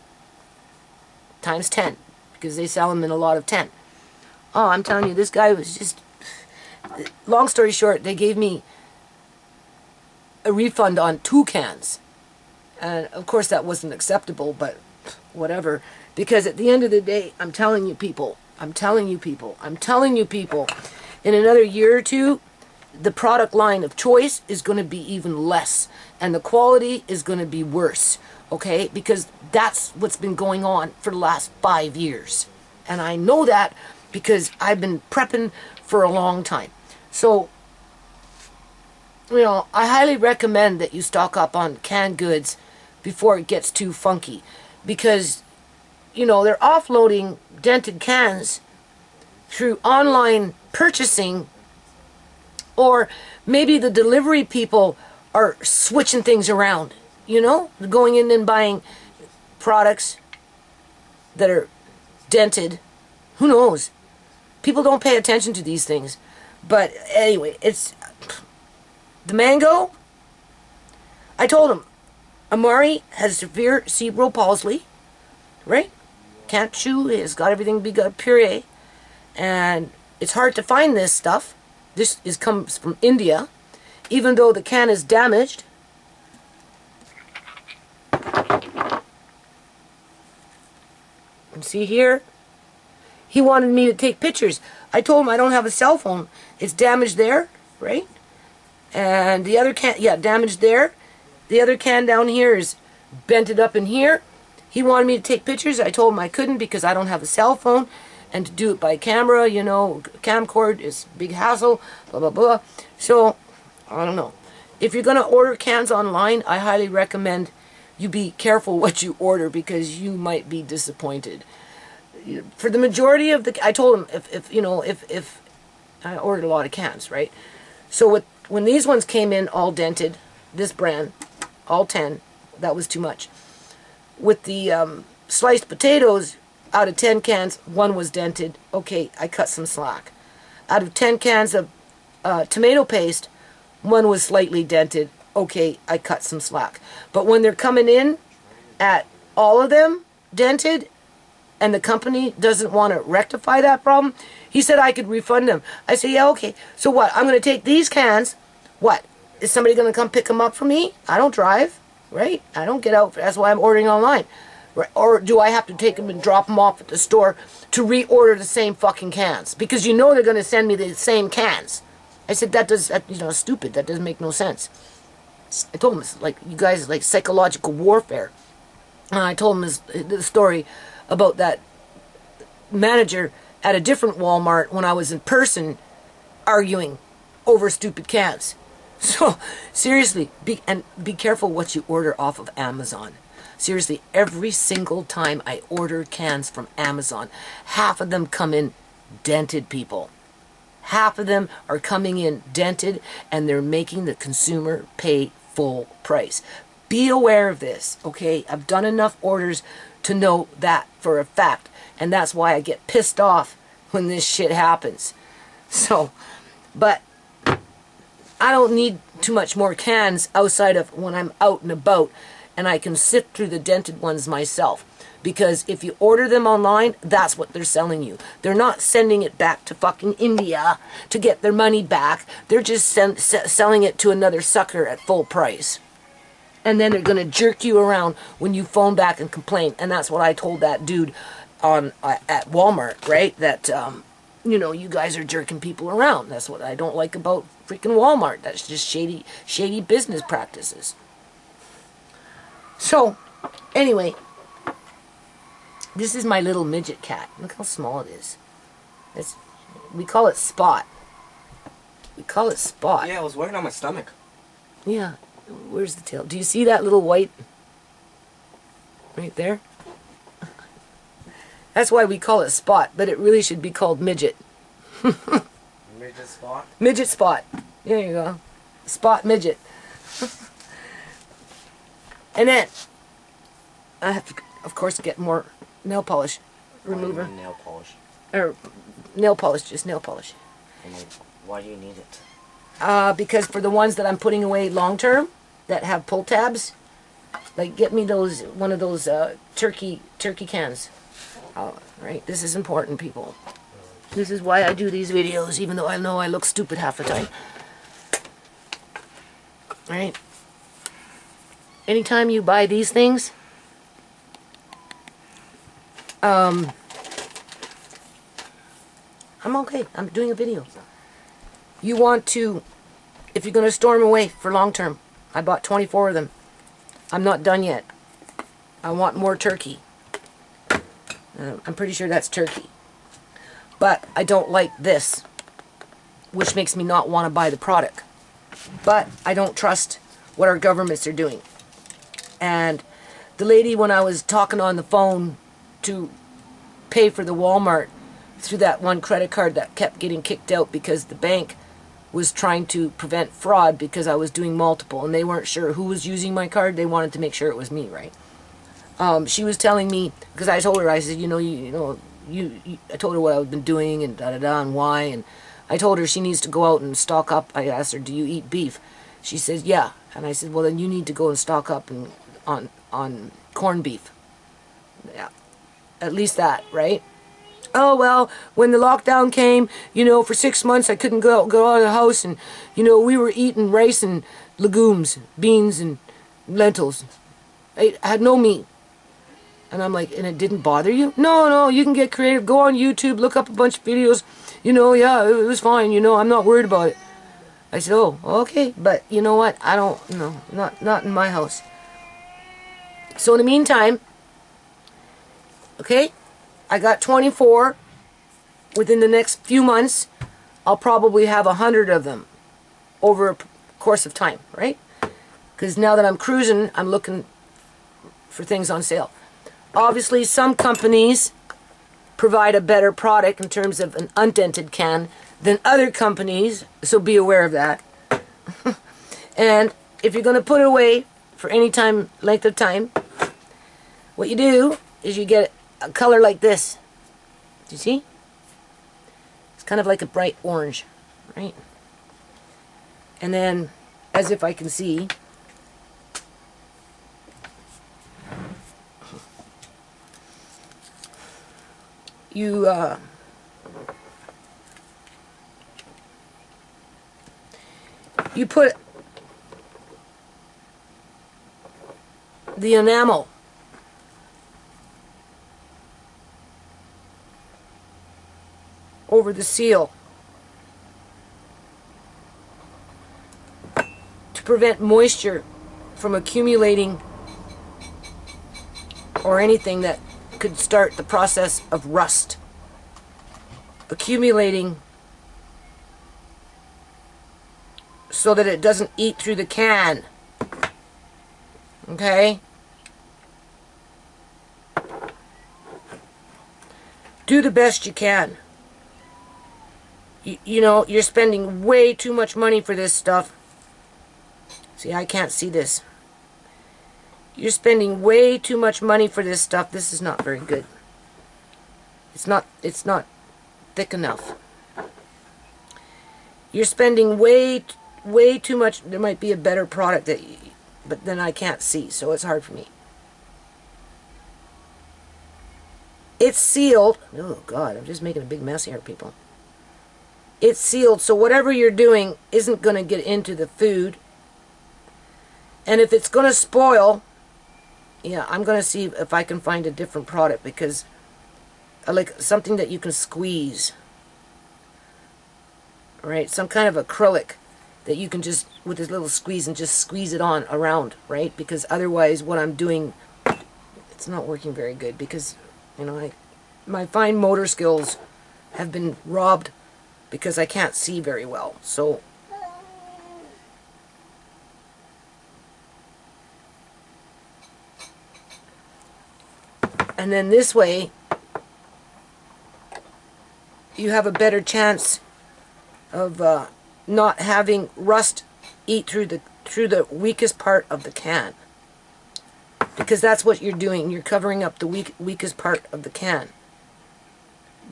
Times 10, because they sell them in a lot of 10. Oh, I'm telling you, this guy was just... Long story short, they gave me a refund on 2 cans. And, of course, that wasn't acceptable, but whatever. Because at the end of the day, I'm telling you people, in another year or two, the product line of choice is going to be even less. And the quality is going to be worse. Okay? Because that's what's been going on for the last 5 years. And I know that because I've been prepping for a long time. So, you know, I highly recommend that you stock up on canned goods before it gets too funky. Because, you know, they're offloading dented cans through online purchasing, or maybe the delivery people are switching things around, you know, going in and buying products that are dented. Who knows? People don't pay attention to these things. But anyway, it's the mango. I told him Amari has severe cerebral palsy, right? Can't chew. He's got everything be got puree, and it's hard to find this stuff. This comes from India, even though the can is damaged. And see here, he wanted me to take pictures. I told him I don't have a cell phone. It's damaged there, right? And the other can, yeah, damaged there. The other can down here is bented up in here. He wanted me to take pictures. I told him I couldn't because I don't have a cell phone. And to do it by camera, you know, camcord is a big hassle, blah, blah, blah. So, I don't know. If you're going to order cans online, I highly recommend you be careful what you order because you might be disappointed. For the majority of the, I told him if I ordered a lot of cans, right? So when these ones came in all dented, this brand, all 10, that was too much. With the sliced potatoes, out of 10 cans, 1 was dented. Okay, I cut some slack. Out of 10 cans of tomato paste, 1 was slightly dented. Okay, I cut some slack. But when they're coming in at all of them dented, and the company doesn't want to rectify that problem, he said I could refund them. I said, yeah, okay. So what? I'm going to take these cans. What? Is somebody going to come pick them up for me? I don't drive, right? I don't get out. That's why I'm ordering online. Or do I have to take them and drop them off at the store to reorder the same fucking cans? Because you know they're going to send me the same cans. I said, that's stupid. That doesn't make no sense. I told him, it's like, you guys, it's like psychological warfare. And I told him the story about that manager at a different Walmart when I was in person arguing over stupid cans. So seriously, be careful what you order off of Amazon. Seriously, every single time I order cans from Amazon, half of them come in dented, people. Half of them are coming in dented, and they're making the consumer pay full price. Be aware of this, okay? I've done enough orders to know that for a fact, and that's why I get pissed off when this shit happens. So, but I don't need too much more cans outside of when I'm out and about, and I can sift through the dented ones myself. Because if you order them online, that's what they're selling you. They're not sending it back to fucking India to get their money back. They're just selling it to another sucker at full price. And then they're going to jerk you around when you phone back and complain. And that's what I told that dude at Walmart, right? That, you know, you guys are jerking people around. That's what I don't like about freaking Walmart. That's just shady business practices. So, anyway, this is my little midget cat. Look how small it is. We call it Spot. We call it Spot. Yeah, I was working on my stomach. Yeah. Where's the tail? Do you see that little white right there? That's why we call it Spot, but it really should be called Midget. Midget Spot? Midget Spot. There you go. Spot Midget. And then I have to, of course, get more nail polish remover. Nail polish. Or nail polish, just nail polish. And why do you need it? Because for the ones that I'm putting away long term, that have pull tabs, like get me one of those turkey cans. Right, this is important, people. This is why I do these videos, even though I know I look stupid half the time. Right? Anytime you buy these things, I'm okay. I'm doing a video. You want to, if you're going to store them away for long term, I bought 24 of them. I'm not done yet. I want more turkey. I'm pretty sure that's turkey. But I don't like this, which makes me not want to buy the product. But I don't trust what our governments are doing. And the lady, when I was talking on the phone to pay for the Walmart through that one credit card that kept getting kicked out because the bank was trying to prevent fraud because I was doing multiple and they weren't sure who was using my card. They wanted to make sure it was me, right? She was telling me, because I told her, I said, I told her what I've been doing and da-da-da and why, and I told her she needs to go out and stock up. I asked her, do you eat beef? She says, yeah. And I said, well, then you need to go and stock up on corned beef. Yeah, at least that, right? Oh, well, when the lockdown came, for 6 months I couldn't go out of the house, and, we were eating rice and legumes, beans and lentils. I had no meat. And I'm like, and it didn't bother you? No, you can get creative. Go on YouTube, look up a bunch of videos. Yeah, it was fine. I'm not worried about it. I said, oh, okay. But you know what? I don't, not in my house. So in the meantime, okay, I got 24. Within the next few months, I'll probably have 100 of them over a course of time, right? Because now that I'm cruising, I'm looking for things on sale. Obviously, some companies provide a better product in terms of an undented can than other companies, so be aware of that. And if you're going to put it away for any length of time, what you do is you get a color like this. Do you see? It's kind of like a bright orange, right? And then, as if I can see, you put the enamel over the seal to prevent moisture from accumulating or anything that could start the process of rust accumulating so that it doesn't eat through the can. Okay? Do the best you can. You know, you're spending way too much money for this stuff. See, I can't see this. You're spending way too much money for this stuff. This is not very good. It's not thick enough. You're spending way too much. There might be a better product but then I can't see, so it's hard for me. It's sealed. Oh God, I'm just making a big mess here, people. It's sealed, so whatever you're doing isn't going to get into the food. And if it's going to spoil, yeah, I'm going to see if I can find a different product, because I like something that you can squeeze. Right? Some kind of acrylic that you can just, with this little squeeze, and just squeeze it on around, right? Because otherwise what I'm doing, it's not working very good, because, you know, my fine motor skills have been robbed because I can't see very well. So and then this way you have a better chance of not having rust eat through the weakest part of the can, because that's what you're doing. You're covering up the weakest part of the can.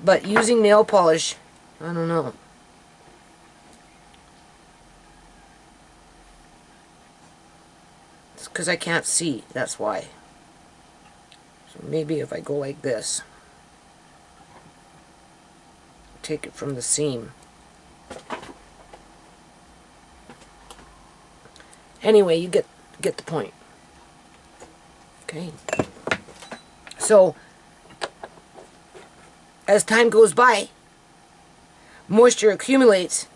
But using nail polish, I don't know. It's because I can't see, that's why. So maybe if I go like this, take it from the seam. Anyway, you get the point. Okay. So as time goes by, moisture accumulates.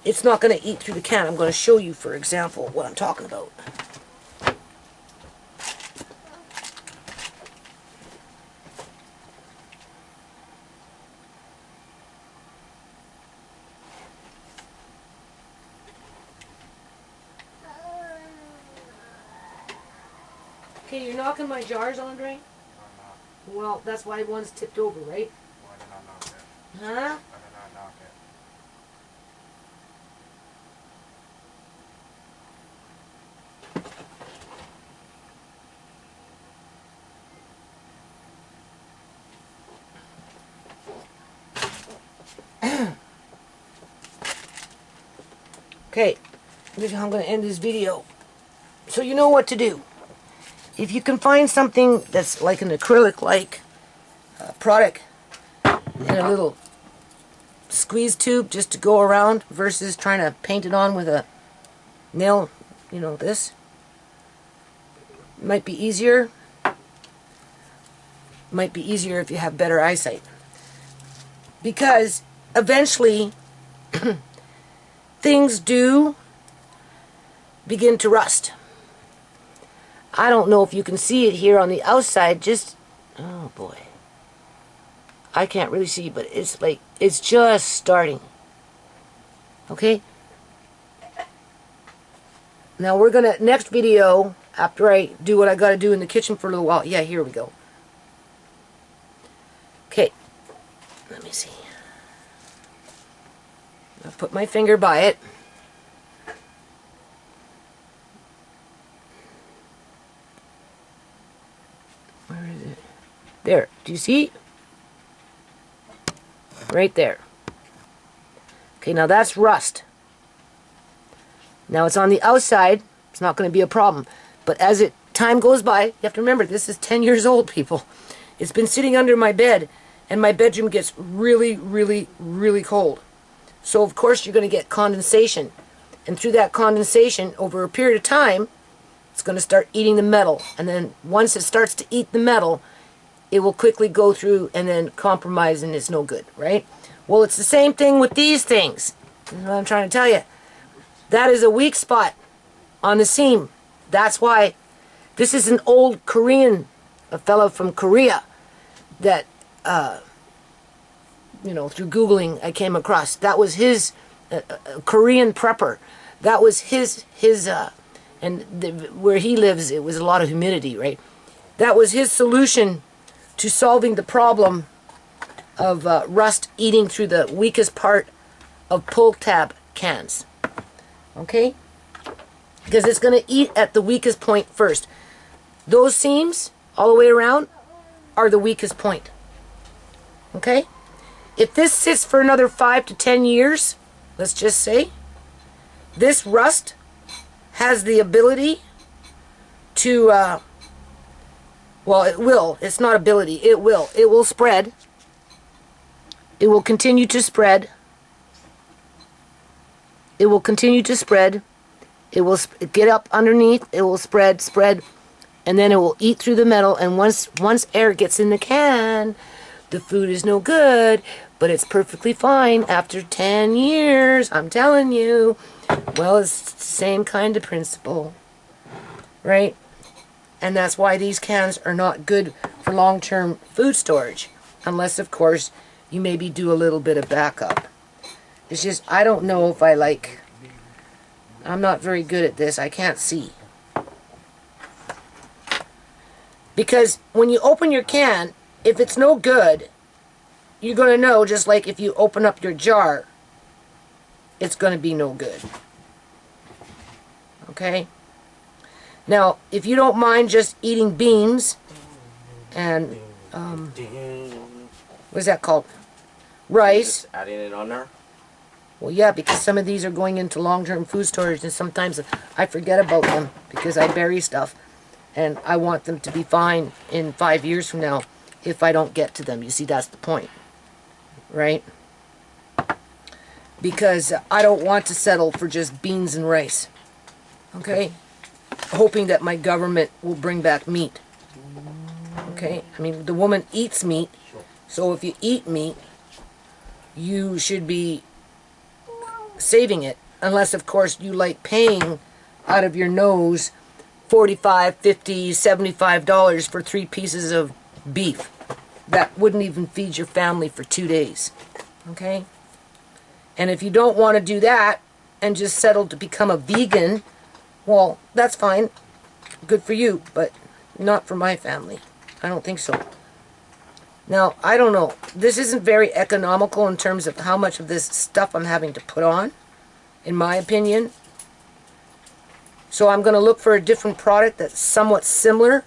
It's not going to eat through the can. I'm going to show you, for example, what I'm talking about. Okay, you're knocking my jars, Andre? Well, that's why one's tipped over, right? Why did I knock it? Huh? Why did I knock it? Okay, this is how I'm going to end this video. So you know what to do. If you can find something that's like an acrylic-like product and a little squeeze tube just to go around versus trying to paint it on with a nail, you know, this might be easier. Might be easier if you have better eyesight. Because eventually things do begin to rust. I don't know if you can see it here on the outside, just, oh boy. I can't really see, but it's like, it's just starting. Okay? Now we're gonna, next video, after I do what I gotta do in the kitchen for a little while, yeah, here we go. Okay, let me see. I'll put my finger by it. Where is it? There. Do you see? Right there. Okay, now that's rust. Now it's on the outside. It's not going to be a problem. But as time goes by, you have to remember, this is 10 years old, people. It's been sitting under my bed, and my bedroom gets really, really, really cold. So, of course, you're going to get condensation. And through that condensation, over a period of time, it's going to start eating the metal. And then once it starts to eat the metal, it will quickly go through and then compromise, and it's no good, right? Well, it's the same thing with these things. That's what I'm trying to tell you. That is a weak spot on the seam. That's why this is an old Korean, a fellow from Korea that, you know, through Googling I came across. That was his Korean prepper That was where he lives, it was a lot of humidity, right? That was his solution to solving the problem of rust eating through the weakest part of pull tab cans. Okay? Because it's going to eat at the weakest point first. Those seams, all the way around, are the weakest point. Okay? If this sits for another 5 to 10 years, let's just say, this rust has the ability to, well, it will. It's not ability. It will. It will spread. It will continue to spread. It will continue to spread. It will get up underneath. It will spread, and then it will eat through the metal. And once air gets in the can, the food is no good, but it's perfectly fine after 10 years. I'm telling you. Well, it's the same kind of principle, right? And that's why these cans are not good for long-term food storage, unless, of course, you maybe do a little bit of backup. It's just, I don't know if I like... I'm not very good at this. I can't see. Because when you open your can, if it's no good, you're going to know, just like if you open up your jar, it's going to be no good. Okay? Now, if you don't mind just eating beans and, what's that called? Rice. Just adding it on there? Well, yeah, because some of these are going into long-term food storage, and sometimes I forget about them because I bury stuff, and I want them to be fine in 5 years from now if I don't get to them. You see, that's the point, right? Because I don't want to settle for just beans and rice, okay? Hoping that my government will bring back meat, okay? I mean, the woman eats meat, so if you eat meat, you should be saving it, unless of course you like paying out of your nose $45, $50, $75 for 3 pieces of beef that wouldn't even feed your family for 2 days. Okay? And if you don't want to do that and just settle to become a vegan, well, that's fine. Good for you, but not for my family. I don't think so. Now, I don't know. This isn't very economical in terms of how much of this stuff I'm having to put on, in my opinion. So I'm going to look for a different product that's somewhat similar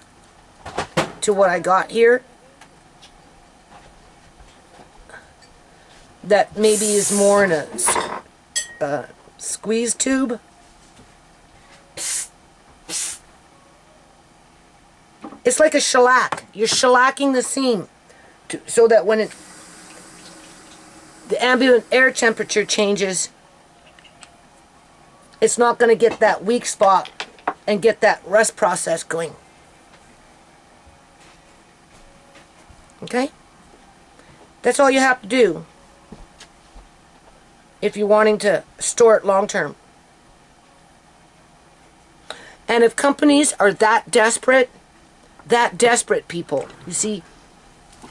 to what I got here. That maybe is more in a squeeze tube. It's like a shellac. You're shellacking the seam so that when the ambient air temperature changes, it's not going to get that weak spot and get that rust process going. Okay? That's all you have to do if you're wanting to store it long term. And if companies are that desperate people, you see,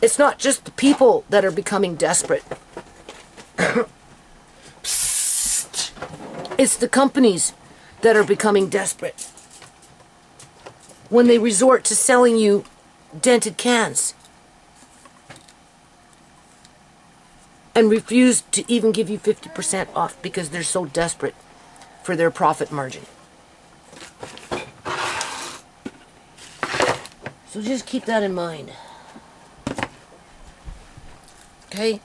it's not just the people that are becoming desperate. It's the companies that are becoming desperate when they resort to selling you dented cans and refuse to even give you 50% off because they're so desperate for their profit margin. So just keep that in mind. Okay?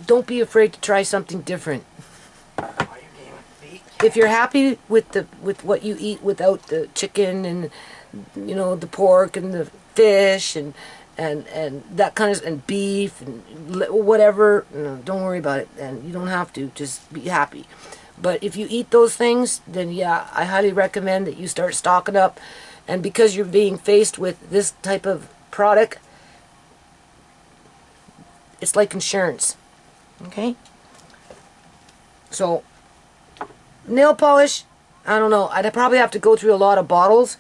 Don't be afraid to try something different. If you're happy with what you eat without the chicken and the pork and the fish and that kind of and beef and whatever, don't worry about it, and you don't have to. Just be happy. But if you eat those things, then yeah, I highly recommend that you start stocking up. And because you're being faced with this type of product, it's like insurance. Okay? So, nail polish, I don't know. I'd probably have to go through a lot of bottles.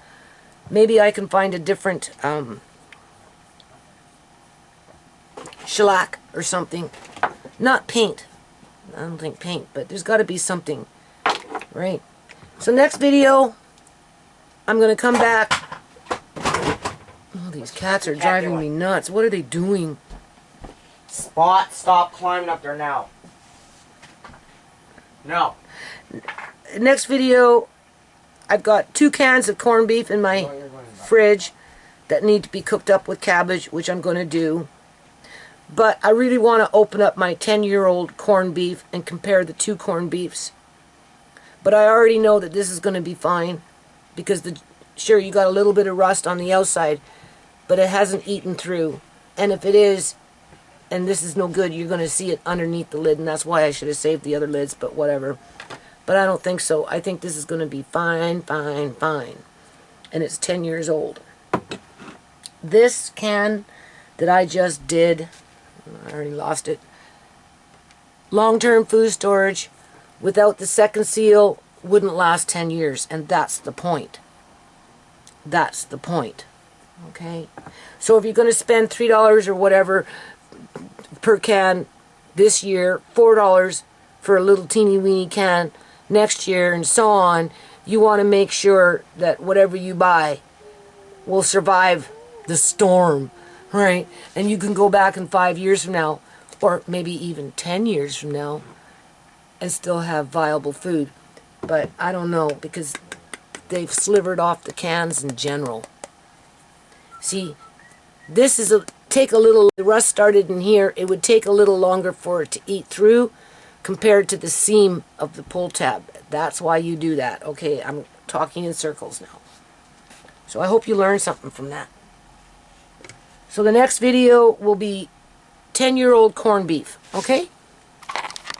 Maybe I can find a different shellac or something. Not paint. I don't think paint, but there's got to be something, right? So next video, I'm going to come back. Oh, these cats are driving me nuts. What are they doing? Spot, stop climbing up there now. No. Next video, I've got 2 cans of corned beef in my fridge that need to be cooked up with cabbage, which I'm going to do. But I really want to open up my 10-year-old corned beef and compare the 2 corned beefs. But I already know that this is going to be fine because sure, you got a little bit of rust on the outside, but it hasn't eaten through. And if it is, and this is no good, you're going to see it underneath the lid, and that's why I should have saved the other lids, but whatever. But I don't think so. I think this is going to be fine, fine, fine. And it's 10 years old. This can that I just did, I already lost it, long-term food storage without the second seal wouldn't last 10 years, and that's the point. That's the point. Okay? So if you're going to spend $3 or whatever per can this year, $4 for a little teeny weeny can next year, and so on, you want to make sure that whatever you buy will survive the storm, right? And you can go back in 5 years from now, or maybe even 10 years from now, and still have viable food. But I don't know, because they've slivered off the cans in general. See, this is the rust started in here, it would take a little longer for it to eat through compared to the seam of the pull tab. That's why you do that. Okay, I'm talking in circles now. So I hope you learned something from that. So the next video will be 10-year-old corned beef, okay?